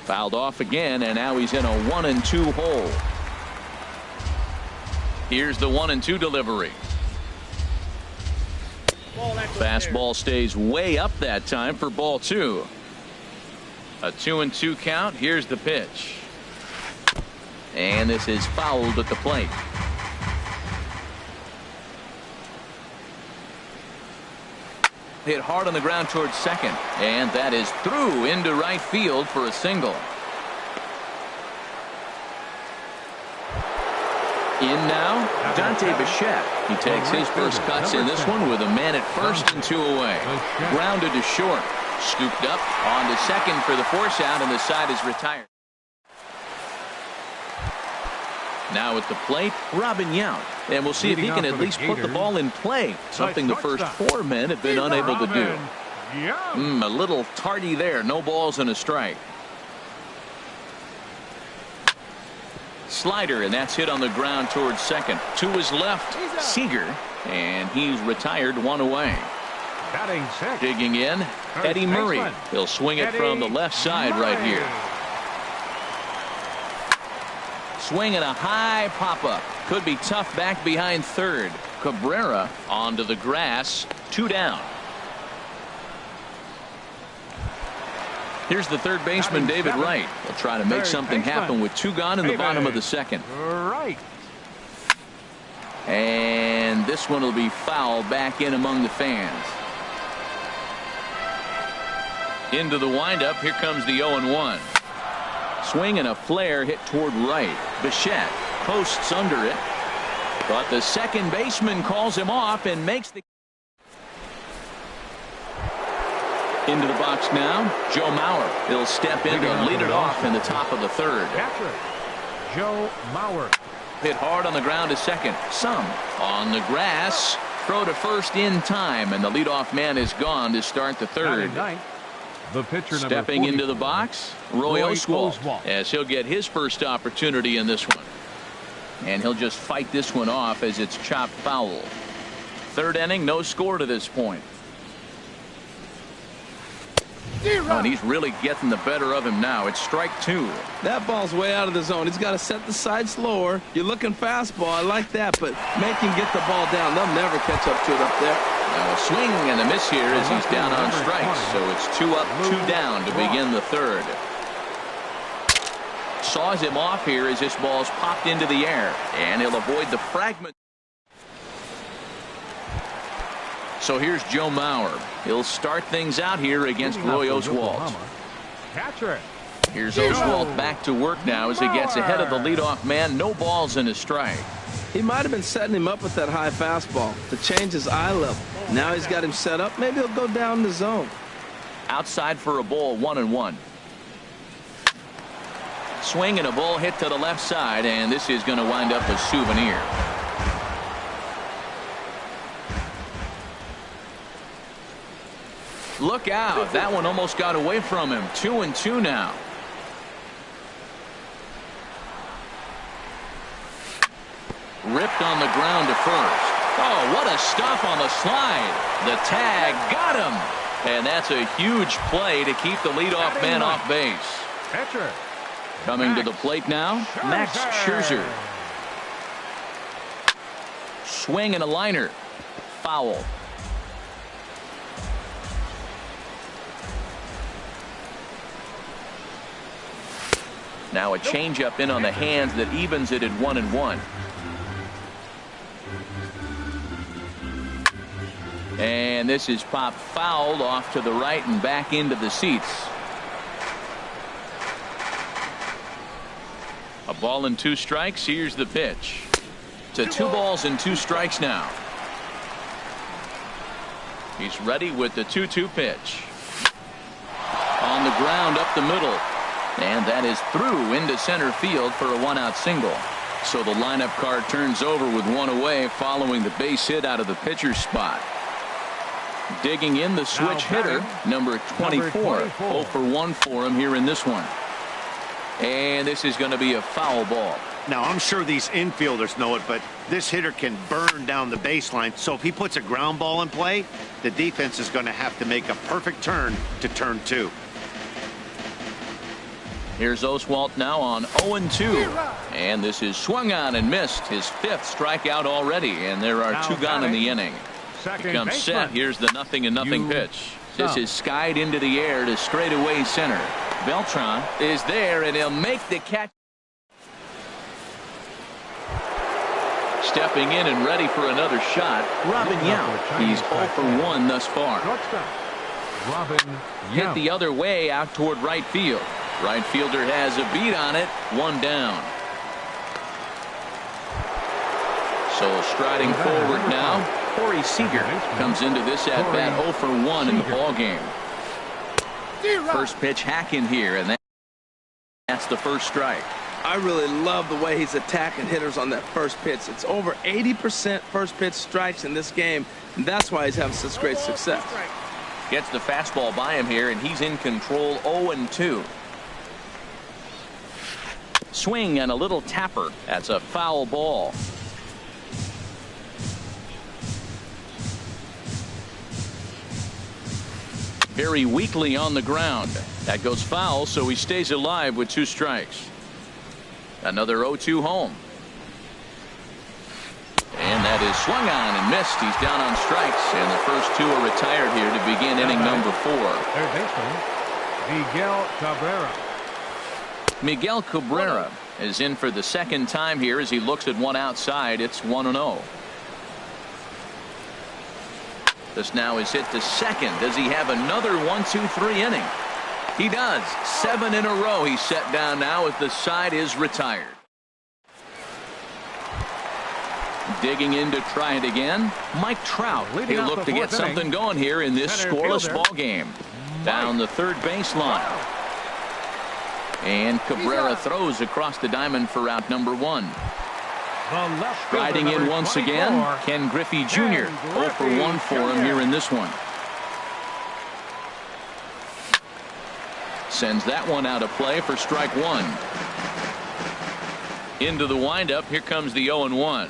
Fouled off again, and now he's in a 1-2 hole. Here's the 1-2 delivery. Fastball stays way up that time for ball 2. A 2-2 count. Here's the pitch. And this is fouled at the plate. Hit hard on the ground towards second. And that is through into right field for a single. In now, Dante Bichette. He takes his first cuts in this one with a man at first and 2 away. Grounded to short. Scooped up on to second for the force out, and the side is retired. Now at the plate, Robin Yount. And we'll see if he can at least put the ball in play. Something the first 4 men have been unable to do. A little tardy there. No balls and a strike. Slider, and that's hit on the ground towards second. To his left, Seager, and he's retired, 1 away. Digging in, Eddie Murray. He'll swing it from the left side right here. Swing and a high pop-up. Could be tough back behind third. Cabrera onto the grass, 2 down. Here's the third baseman, David Wright. He'll try to make something happen with 2 gone in the bottom of the second. And this one will be fouled back in among the fans. Into the windup. Here comes the 0-1. Swing and a flare hit toward right. Bichette posts under it. But the second baseman calls him off and makes the... Into the box now, Joe Mauer. He'll step in to lead it off in the top of the third. Joe Mauer. Hit hard on the ground to second. Some on the grass. Throw to first in time, and the leadoff man is gone to start the third. The pitcher stepping into the box, Roy Oswalt, as he'll get his first opportunity in this one. And he'll just fight this one off as it's chopped foul. Third inning, no score to this point. Oh, and he's really getting the better of him now. It's strike 2. That ball's way out of the zone. He's got to set the side slower. You're looking fastball. I like that, but make him get the ball down. They'll never catch up to it up there. Now a swing and a miss here as he's down on strikes. So it's 2 up, 2 down to begin the third. Saws him off here as this ball's popped into the air, and he'll avoid the fragment. So here's Joe Mauer. He'll start things out here against Roy Oswalt. Here's Oswalt back to work now as he gets ahead of the leadoff man. No balls and a strike. He might have been setting him up with that high fastball to change his eye level. Now he's got him set up. Maybe he'll go down the zone. Outside for a ball, 1-1. Swing and a ball hit to the left side, and this is going to wind up a souvenir. Look out. That one almost got away from him. 2-2 now. Ripped on the ground to first. Oh, what a stop on the slide. The tag got him. And that's a huge play to keep the leadoff man off base. Coming to the plate now, Max Scherzer. Swing and a liner. Foul. Now a changeup in on the hands that evens it at 1-1. And this is popped foul off to the right and back into the seats. A ball and 2 strikes. Here's the pitch. To 2 balls and 2 strikes now. He's ready with the 2-2 pitch. On the ground up the middle. And that is through into center field for a 1-out single. So the lineup card turns over with 1 away following the base hit out of the pitcher's spot. Digging in the switch hitter, number 24. 0 for 1 for him here in this one. And this is going to be a foul ball. Now, I'm sure these infielders know it, but this hitter can burn down the baseline. So if he puts a ground ball in play, the defense is going to have to make a perfect turn to turn 2. Here's Oswalt now on 0-2. And this is swung on and missed. His 5th strikeout already. And there are 2 gone in the inning. Becomes set. Here's the 0-0 pitch. This is skied into the air to straightaway center. Beltran is there, and he'll make the catch. Stepping in and ready for another shot, Robin Yount. He's 0 for 1 thus far. Hit the other way out toward right field. Right fielder has a beat on it. 1 down. So striding forward now, Corey Seager comes into this at bat 0 for 1 in the ball game. First pitch hack in here, and that's the first strike. I really love the way he's attacking hitters on that first pitch. It's over 80% first pitch strikes in this game, and that's why he's having such great success. Gets the fastball by him here, and he's in control. 0-2. Swing and a little tapper. That's a foul ball. Very weakly on the ground. That goes foul, so he stays alive with 2 strikes. Another 0-2 home. And that is swung on and missed. He's down on strikes, and the first 2 are retired here to begin inning number 4. Third baseman, Miguel Cabrera. Miguel Cabrera is in for the 2nd time here as he looks at one outside. It's 1-0. This now is hit to second. Does he have another 1-2-3 inning? He does. 7 in a row he's set down now as the side is retired. Digging in to try it again, Mike Trout. He'll look to get something going here in this scoreless ball game. Down the third baseline. And Cabrera throws across the diamond for out number 1. Riding in once again, Ken Griffey Jr. 0 for 1 for him here in this one. Sends that one out of play for strike 1. Into the windup, here comes the 0-1.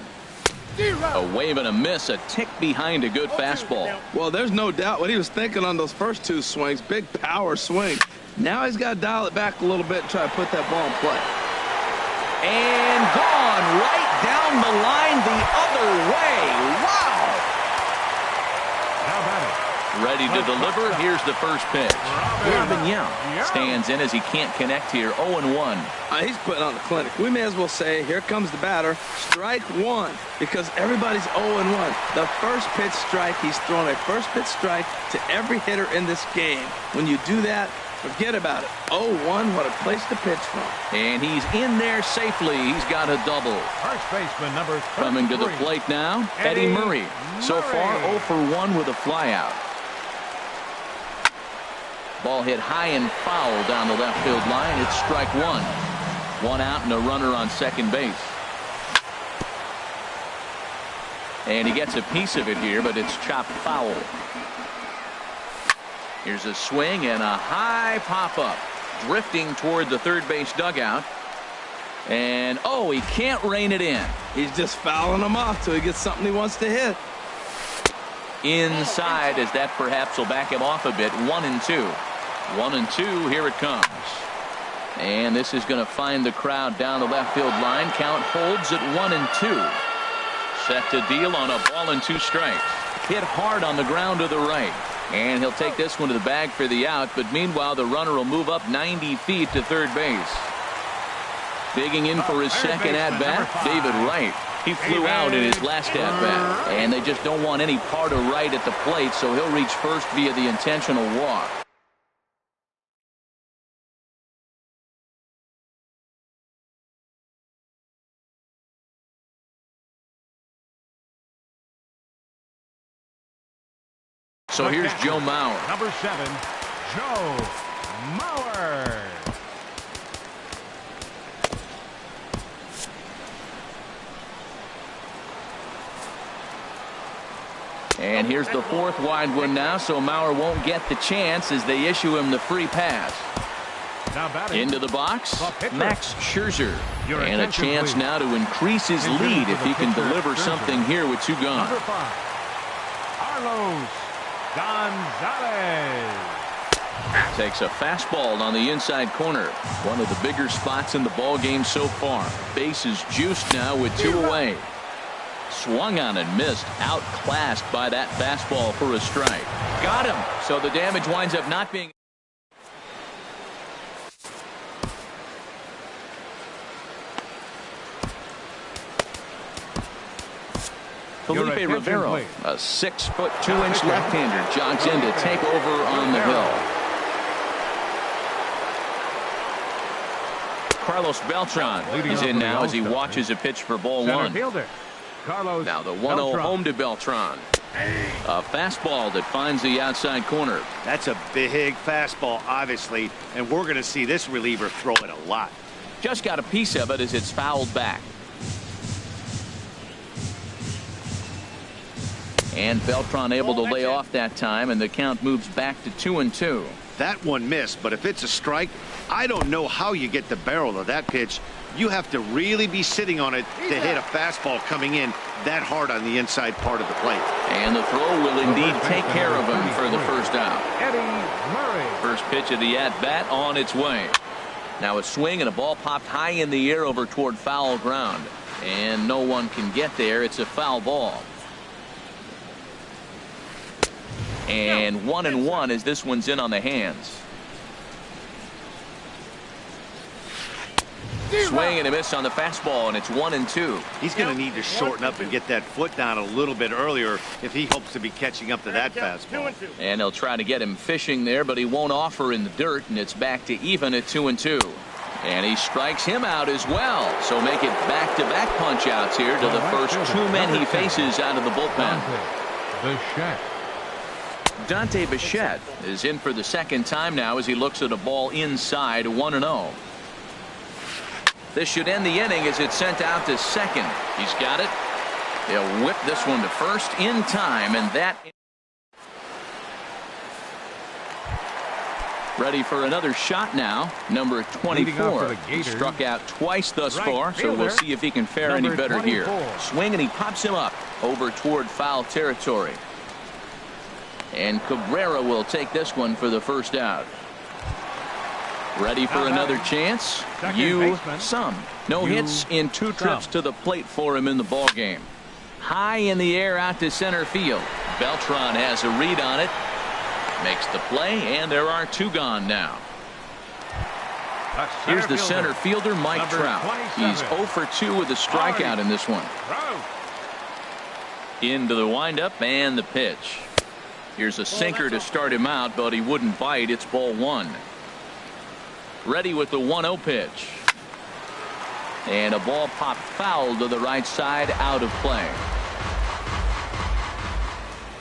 A wave and a miss, a tick behind a good fastball. Well, there's no doubt what he was thinking on those first 2 swings. Big power swing. Now he's got to dial it back a little bit and try to put that ball in play. And gone right down the line the other way. Wow. Now batting. Ready to deliver. Here's the first pitch. Robin Yount stands in as he can't connect here. 0-1. He's putting on the clinic. We may as well say, here comes the batter. Strike 1, because everybody's 0-1. The first pitch strike, he's thrown a first pitch strike to every hitter in this game. When you do that, forget about it. 0-1, what a place to pitch from. And he's in there safely. He's got a double. First baseman number 33. Coming to the plate now, Eddie Murray. So far 0 for 1 with a flyout. Ball hit high and foul down the left field line. It's strike 1. 1 out and a runner on second base. And he gets a piece of it here, but it's chopped foul. Here's a swing and a high pop-up. Drifting toward the third base dugout. And, oh, he can't rein it in. He's just fouling him off till he gets something he wants to hit. Inside, as that perhaps will back him off a bit. 1-2. 1-2, here it comes. And this is going to find the crowd down the left field line. Count holds at 1-2. Set to deal on a ball and 2 strikes. Hit hard on the ground to the right. And he'll take this one to the bag for the out. But meanwhile, the runner will move up 90 feet to third base. Digging in for his second at-bat, David Wright. He flew out in his last at-bat, and they just don't want any part of Wright at the plate, so he'll reach first via the intentional walk. So here's Joe Mauer. Number 7, Joe Mauer. And here's the fourth wide one now, so Mauer won't get the chance as they issue him the free pass. Into the box, Max Scherzer. And a chance now to increase his lead if he can deliver something here with 2 gone. Number 5, Carlos Gonzalez. Takes a fastball on the inside corner. One of the bigger spots in the ball game so far. Bases juiced now with 2 away. Swung on and missed. Outclassed by that fastball for a strike. Got him. So the damage winds up not being. Felipe Rivero, a 6'2" left-hander, jogs in to take over on the hill. Carlos Beltran is in now as he watches a pitch for ball 1. Now the 1-0 home to Beltran. A fastball that finds the outside corner. That's a big fastball, obviously, and we're going to see this reliever throw it a lot. Just got a piece of it as it's fouled back. And Beltran able to lay off that time, and the count moves back to 2-2. That one missed, but if it's a strike, I don't know how you get the barrel of that pitch. You have to really be sitting on it to hit a fastball coming in that hard on the inside part of the plate. And the throw will indeed take care of him for the first out. Eddie Murray. First pitch of the at-bat on its way. Now a swing and a ball popped high in the air over toward foul ground. And no one can get there. It's a foul ball. And 1-1 as this one's in on the hands. Swing and a miss on the fastball, and it's 1-2. He's going to need to shorten up and get that foot down a little bit earlier if he hopes to be catching up to that fastball. And they'll try to get him fishing there, but he won't offer in the dirt, and it's back to even at 2-2. And he strikes him out as well. So make it back-to-back punch-outs here to the first 2 men he faces out of the bullpen. Dante Bichette is in for the second time now as he looks at a ball inside 1-0. This should end the inning as it's sent out to second. He's got it. He'll whip this one to first in time, and that. Ready for another shot now. Number 24. He struck out twice thus far, so we'll see if he can fare any better here. Swing, and he pops him up over toward foul territory. And Cabrera will take this one for the first out. Ready for another chance? Some. No hits in 2 trips to the plate for him in the ball game. High in the air out to center field. Beltran has a read on it. Makes the play, and there are 2 gone now. Here's the center fielder, Mike Trout. He's 0 for 2 with a strikeout in this one. Into the windup and the pitch. Here's a sinker to start him out, but he wouldn't bite. It's ball 1. Ready with the 1-0 pitch. And a ball popped foul to the right side, out of play.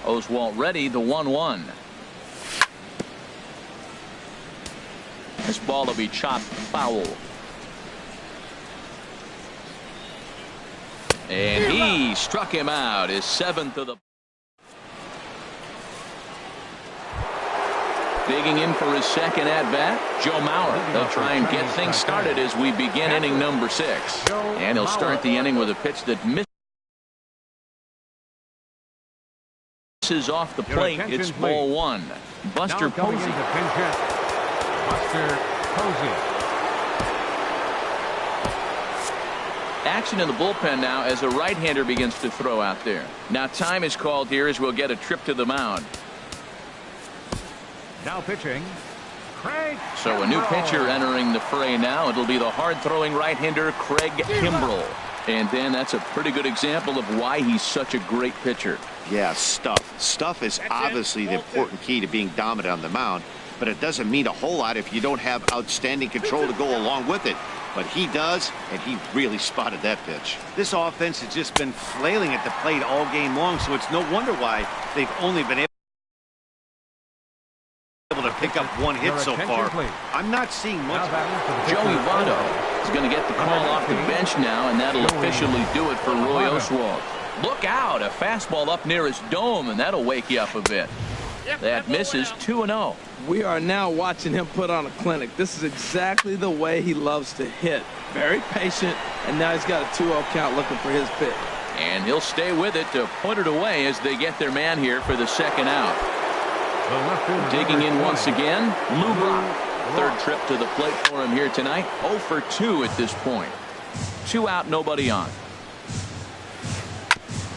Oswalt ready, the 1-1. This ball will be chopped foul. And he struck him out, his 7th of the. Digging in for his second at-bat, Joe Mauer. They'll try and get things started as we begin inning number 6. And he'll start the inning with a pitch that misses off the plate. It's ball 1. Buster Posey. Action in the bullpen now as a right-hander begins to throw out there. Now time is called here as we'll get a trip to the mound. Now pitching, So a new pitcher entering the fray now. It'll be the hard-throwing right-hander Craig Kimbrell. And then that's a pretty good example of why he's such a great pitcher. Yeah, stuff. Stuff is obviously the important key to being dominant on the mound, but it doesn't mean a whole lot if you don't have outstanding control to go along with it. But he does, and he really spotted that pitch. This offense has just been flailing at the plate all game long, so it's no wonder why they've only been able to pick up one hit so far. I'm not seeing much. Joey Votto is going to get the call off the bench now, and that'll officially do it for Roy Oswalt. Look out, a fastball up near his dome, and that'll wake you up a bit. That misses 2-0. We are now watching him put on a clinic. This is exactly the way he loves to hit. Very patient, and now he's got a 2-0 count looking for his pitch. And he'll stay with it to put it away as they get their man here for the second out. Digging in once again, Lou Brock. Third trip to the plate for him here tonight. 0 for 2 at this point. 2 out, nobody on.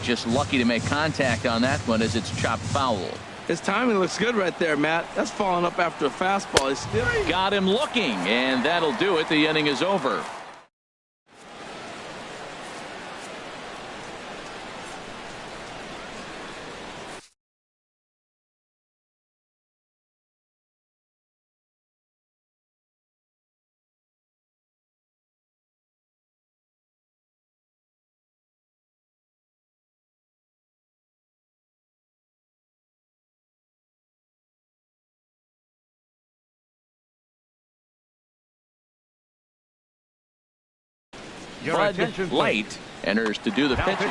Just lucky to make contact on that one as it's chopped foul. His timing looks good right there, Matt. That's falling up after a fastball. He's still got him looking, and that'll do it. The inning is over. Bud Light enters to do the pitching.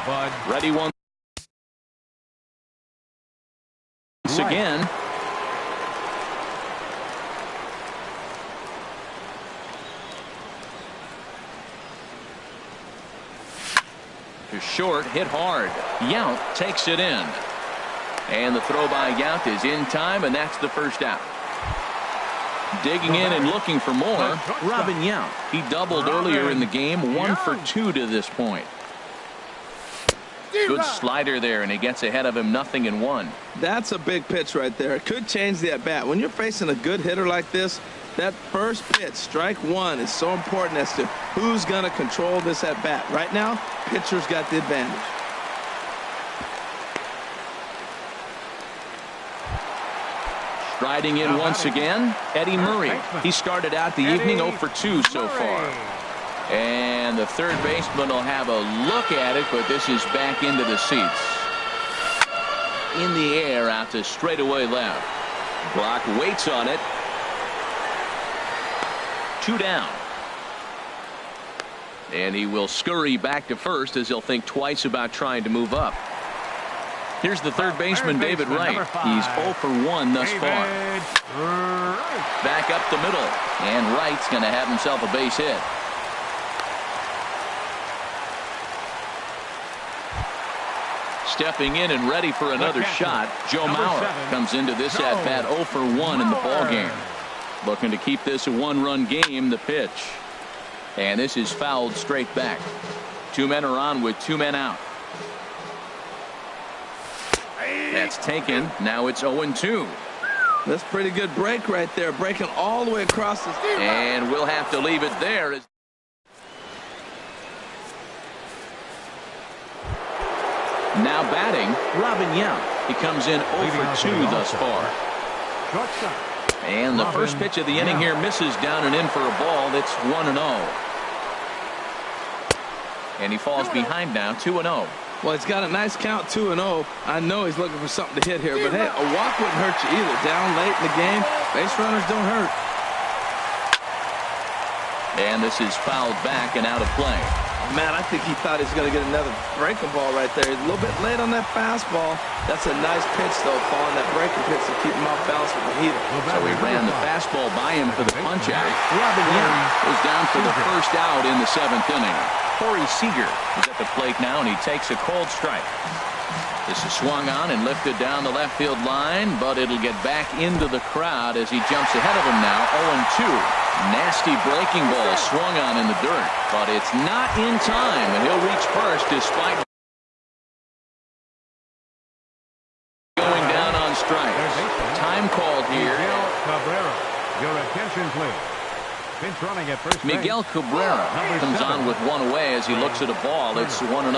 Bud. Ready once again. To short, hit hard. Yount takes it in. And the throw by Yount is in time, and that's the first out. Digging in and looking for more, Robin Yount. He doubled earlier in the game, 1 for 2 to this point. Good slider there, and he gets ahead of him, 0-1. That's a big pitch right there. It could change the at-bat. When you're facing a good hitter like this, that first pitch, strike one, is so important as to who's going to control this at-bat. Right now, pitcher's got the advantage. Striding in once again, Eddie Murray. He started out the evening 0 for 2 so far. And the third baseman will have a look at it, but this is back into the seats. In the air out to straightaway left. Brock waits on it. 2 down. And he will scurry back to first as he'll think twice about trying to move up. Here's the third baseman, David Wright. He's 0 for 1 thus far. Back up the middle. And Wright's going to have himself a base hit. Stepping in and ready for another shot, Joe Mauer comes into this at-bat 0 for 1 in the ballgame. Looking to keep this a 1-run game, the pitch. And this is fouled straight back. 2 men are on with 2 men out. That's taken. Now it's 0-2. That's a pretty good break right there. Breaking all the way across the field. And we'll have to leave it there. Now batting, Robin Yount. He comes in 0 for 2 thus far. And the first pitch of the inning here misses down and in for a ball. That's 1-0. And he falls behind now, 2-0. Well, he's got a nice count, 2-0. I know he's looking for something to hit here, but hey, a walk wouldn't hurt you either. Down late in the game, base runners don't hurt. And this is fouled back and out of play. Man, I think he thought he was going to get another breaking ball right there. He's a little bit late on that fastball. That's a nice pitch, though, following that breaking pitch to keep him off balance with the heater. So he ran the fastball by him for the punch-out. Robin Yount was down for the first out in the 7th inning. Corey Seager is at the plate now, and he takes a cold strike. This is swung on and lifted down the left field line, but it'll get back into the crowd as he jumps ahead of him now, 0-2. Nasty breaking ball swung on in the dirt, but it's not in time, and he'll reach first despite going down on strikes. Time called here. Cabrera. Your attention, please. Pinch running at first base. Miguel Cabrera comes on with one away as he looks at a ball. It's 1-0.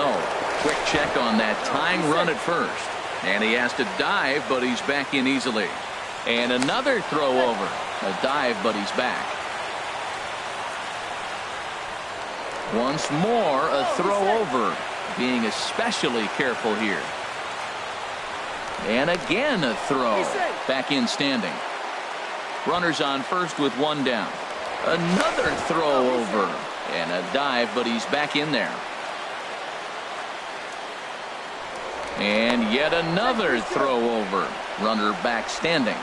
Quick check on that tying run at first. And he has to dive, but he's back in easily. And another throw over. A dive, but he's back. Once more, a throw over. Being especially careful here. And again a throw. Back in standing. Runners on first with one down. Another throw over. And a dive, but he's back in there. And yet another throw over. Runner back standing.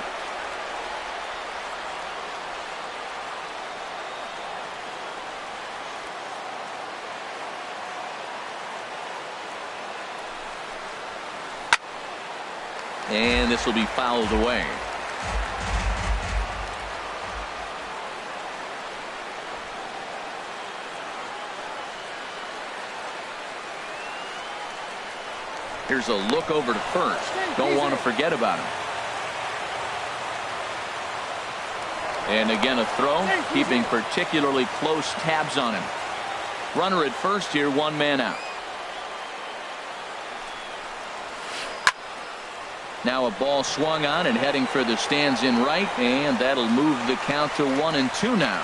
And this will be fouled away. Here's a look over to first. Don't want to forget about him. And again a throw, keeping particularly close tabs on him. Runner at first here, one man out. Now a ball swung on and heading for the stands in right, and that'll move the count to 1-2 now.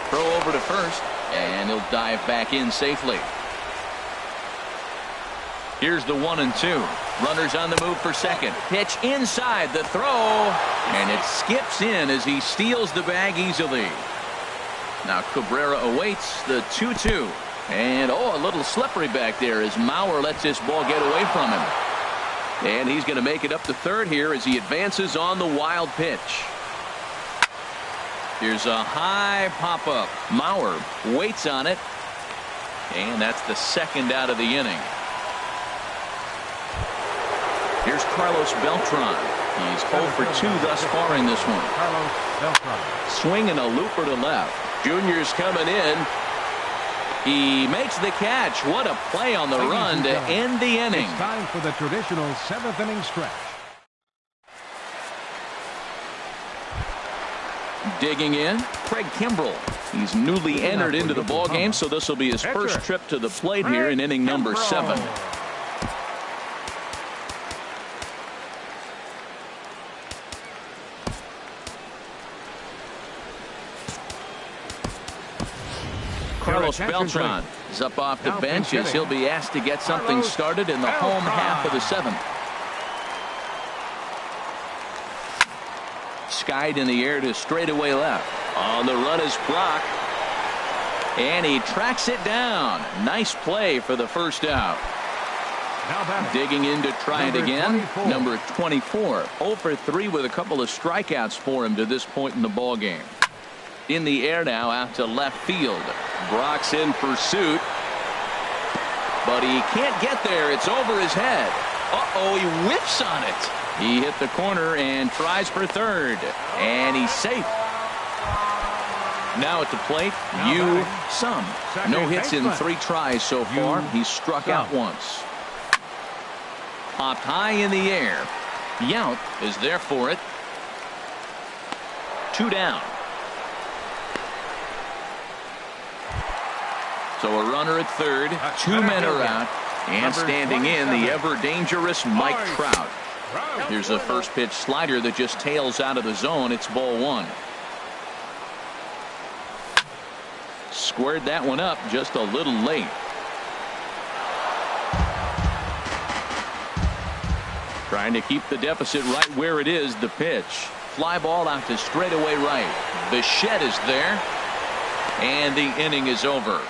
Throw over to first, and he'll dive back in safely. Here's the 1-2. Runners on the move for second. Pitch inside the throw, and it skips in as he steals the bag easily. Now Cabrera awaits the 2-2. And a little slippery back there as Mauer lets this ball get away from him. And he's going to make it up to third here as he advances on the wild pitch. Here's a high pop-up. Mauer waits on it. And that's the second out of the inning. Here's Carlos Beltran. He's 0 for 2 thus far in this one. Carlos Beltran. Swinging a looper to left. Junior's coming in. He makes the catch. What a play on the run to end the inning. It's time for the traditional 7th inning stretch. Digging in, Craig Kimbrell. He's newly entered into the ball game, so this will be his first trip to the plate here in inning number 7. Carlos Beltran is up off the bench as he'll be asked to get something started in the home half of the 7th. Skied in the air to straightaway left. On the run is Brock. And he tracks it down. Nice play for the first out. Digging in to try it again. Number 24. 0 for 3 with a couple of strikeouts for him to this point in the ball game. In the air now out to left field. Brock's in pursuit. But he can't get there. It's over his head. He whiffs on it. He hit the corner and tries for third. And he's safe. Now at the plate, Yu Sum. No hits in 3 tries so far. He's struck out once. Popped high in the air. Yount is there for it. 2 down. So a runner at third, 2 men are out, and standing in the ever-dangerous Mike Trout. Here's a first pitch slider that just tails out of the zone. It's ball 1. Squared that one up just a little late. Trying to keep the deficit right where it is. The pitch. Fly ball out to straightaway right. Bichette is there. And the inning is over.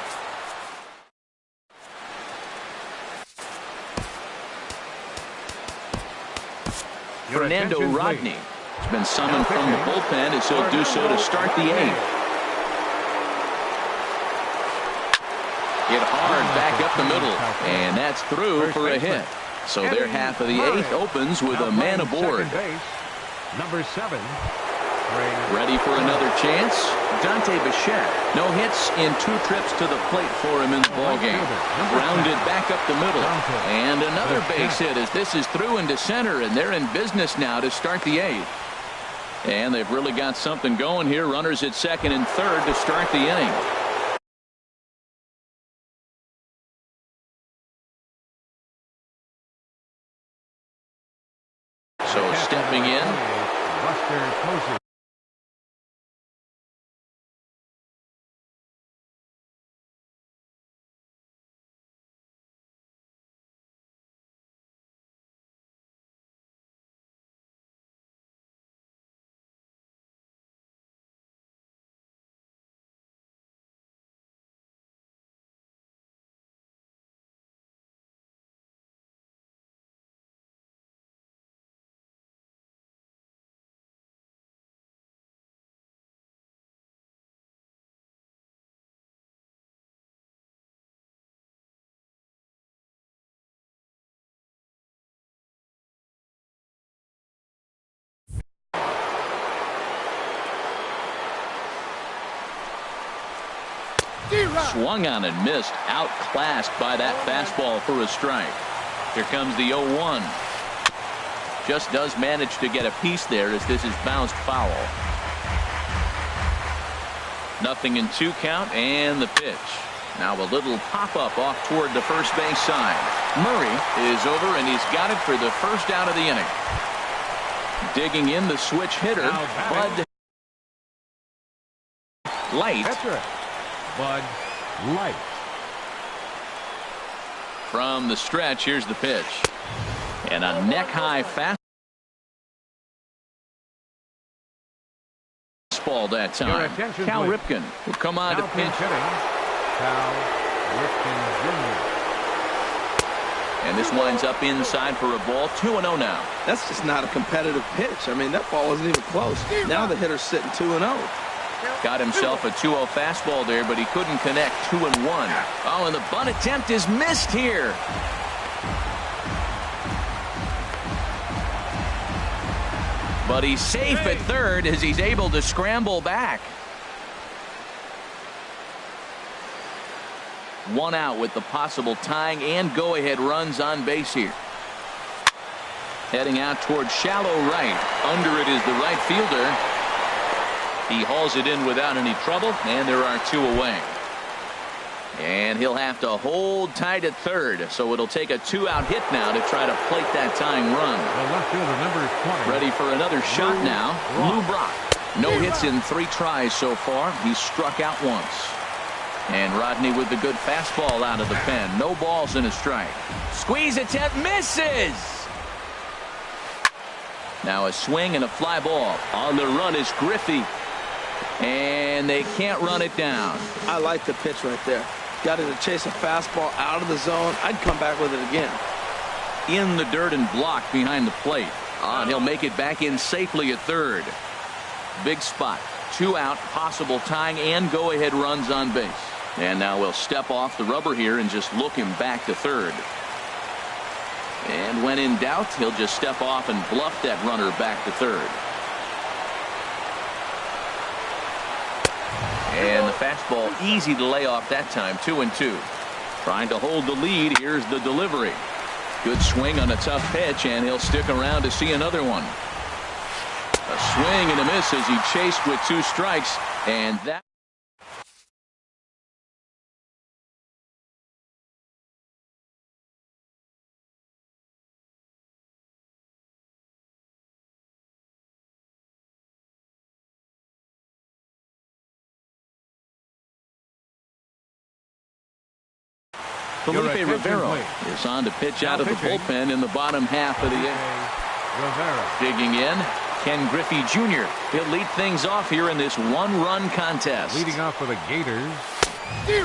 Fernando Rodney has been summoned from the bullpen as he'll do so to start the 8th. Hit hard back up the middle, and that's through for a hit. So their half of the 8th opens with a man aboard. Number 7, Ready for another chance? Dante Bichette. No hits in 2 trips to the plate for him in the ballgame. Grounded back up the middle. And another base hit as this is through into center, and they're in business now to start the 8th. And they've really got something going here. Runners at second and third to start the inning. So stepping in. Swung on and missed. Outclassed by that fastball for a strike. Here comes the 0-1. Just does manage to get a piece there as this is bounced foul. Nothing in 2 count and the pitch. Now a little pop-up off toward the first base side. Murray is over and he's got it for the first out of the inning. Digging in the switch hitter, Bud Light. Bud Light. From the stretch, here's the pitch. And a neck-high fastball that time. Cal Ripken will come on to pitch. Cal Ripken Jr. And this winds up inside for a ball. 2-0 now. That's just not a competitive pitch. I mean, that ball wasn't even close. Now the hitter's sitting 2-0. Got himself a 2-0 fastball there, but he couldn't connect. 2-1. Oh, and the bunt attempt is missed here. But he's safe at third as he's able to scramble back. 1 out with the possible tying and go-ahead runs on base here. Heading out towards shallow right. Under it is the right fielder. He hauls it in without any trouble, and there are 2 away. And he'll have to hold tight at third, so it'll take a 2-out hit now to try to plate that tying run. The left fielder, number 20. Ready for another shot now. Lou Brock. No hits in 3 tries so far. He's struck out once. And Rodney with the good fastball out of the pen. No balls and a strike. Squeeze attempt misses. Now a swing and a fly ball. On the run is Griffey. And they can't run it down. I like the pitch right there. Got it to chase a fastball out of the zone. I'd come back with it again. In the dirt and blocked behind the plate. And he'll make it back in safely at third. Big spot. 2 out, possible tying and go-ahead runs on base. And now we'll step off the rubber here and just look him back to third. And when in doubt, he'll just step off and bluff that runner back to third. And the fastball easy to lay off that time. 2-2. Trying to hold the lead. Here's the delivery. Good swing on a tough pitch, and he'll stick around to see another one. A swing and a miss as he chased with 2 strikes, and that. Felipe Rivera is on to pitch out of the bullpen in the bottom half of the 8th. Digging in, Ken Griffey Jr. He'll lead things off here in this 1-run contest. Leading off for the Gators.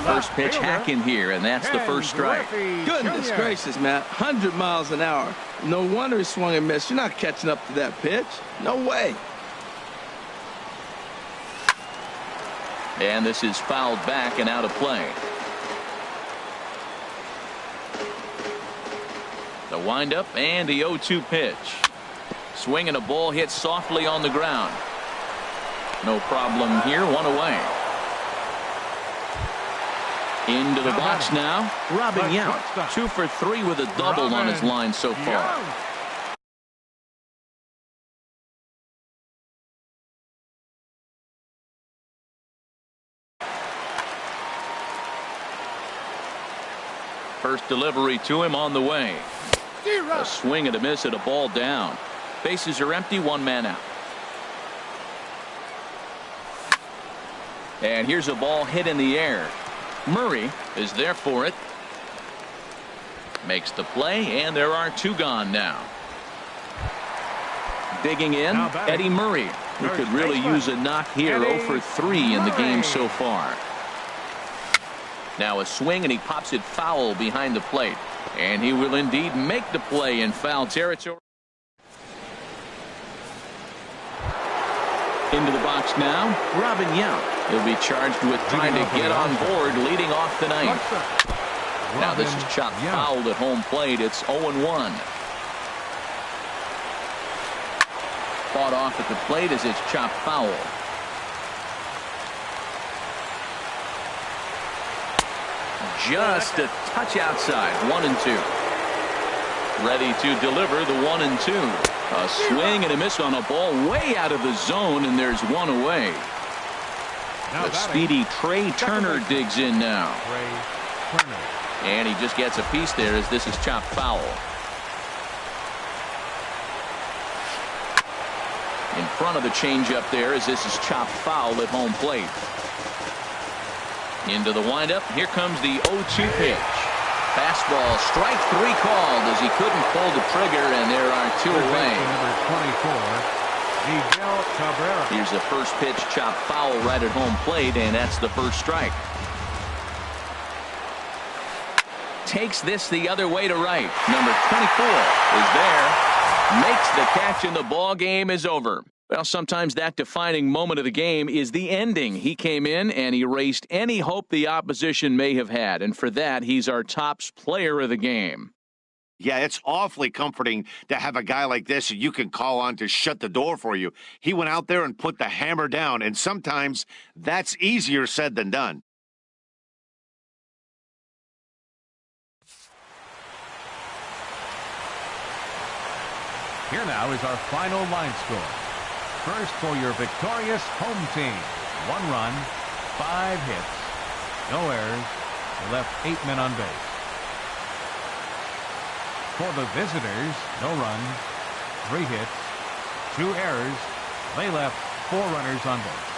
First pitch hack in here, and that's the first strike. Goodness gracious, Matt. 100 miles an hour. No wonder he swung and missed. You're not catching up to that pitch. No way. And this is fouled back and out of play. The windup and the 0-2 pitch. Swing and a ball hit softly on the ground. No problem here. One away. Into the box now. Robin Yount. 2 for 3 with a double on his line so far. First delivery to him on the way. A swing and a miss at a ball down. Bases are empty. 1 man out. And here's a ball hit in the air. Murray is there for it. Makes the play, and there are 2 gone now. Digging in, Eddie Murray, who could really use a knock here. 0 for 3 in the game so far. Now a swing, and he pops it foul behind the plate. And he will indeed make the play in foul territory. Into the box now, Robin Yount. He'll be charged with trying to get on board leading off the ninth. Now this is chopped foul at home plate. It's 0-1. Fought off at the plate as it's chopped foul. Just a touch outside. 1-2. Ready to deliver the 1-2. A swing and a miss on a ball way out of the zone, and there's 1 away. The speedy Trey Turner digs in now. And he just gets a piece there as this is chopped foul. In front of the changeup there as this is chopped foul at home plate. Into the windup. Here comes the 0-2 pitch. Fastball, strike 3 called as he couldn't pull the trigger, and there are 2 away. Here's the first pitch chopped foul right at home plate, and that's the first strike. Takes this the other way to right. Number 24 is there. Makes the catch, and the ball game is over. Well, sometimes that defining moment of the game is the ending. He came in and erased any hope the opposition may have had, and for that, he's our top player of the game. Yeah, it's awfully comforting to have a guy like this you can call on to shut the door for you. He went out there and put the hammer down, and sometimes that's easier said than done. Here now is our final line score. First for your victorious home team. 1 run, 5 hits, no errors. They left 8 men on base. For the visitors, no runs, 3 hits, 2 errors. They left 4 runners on base.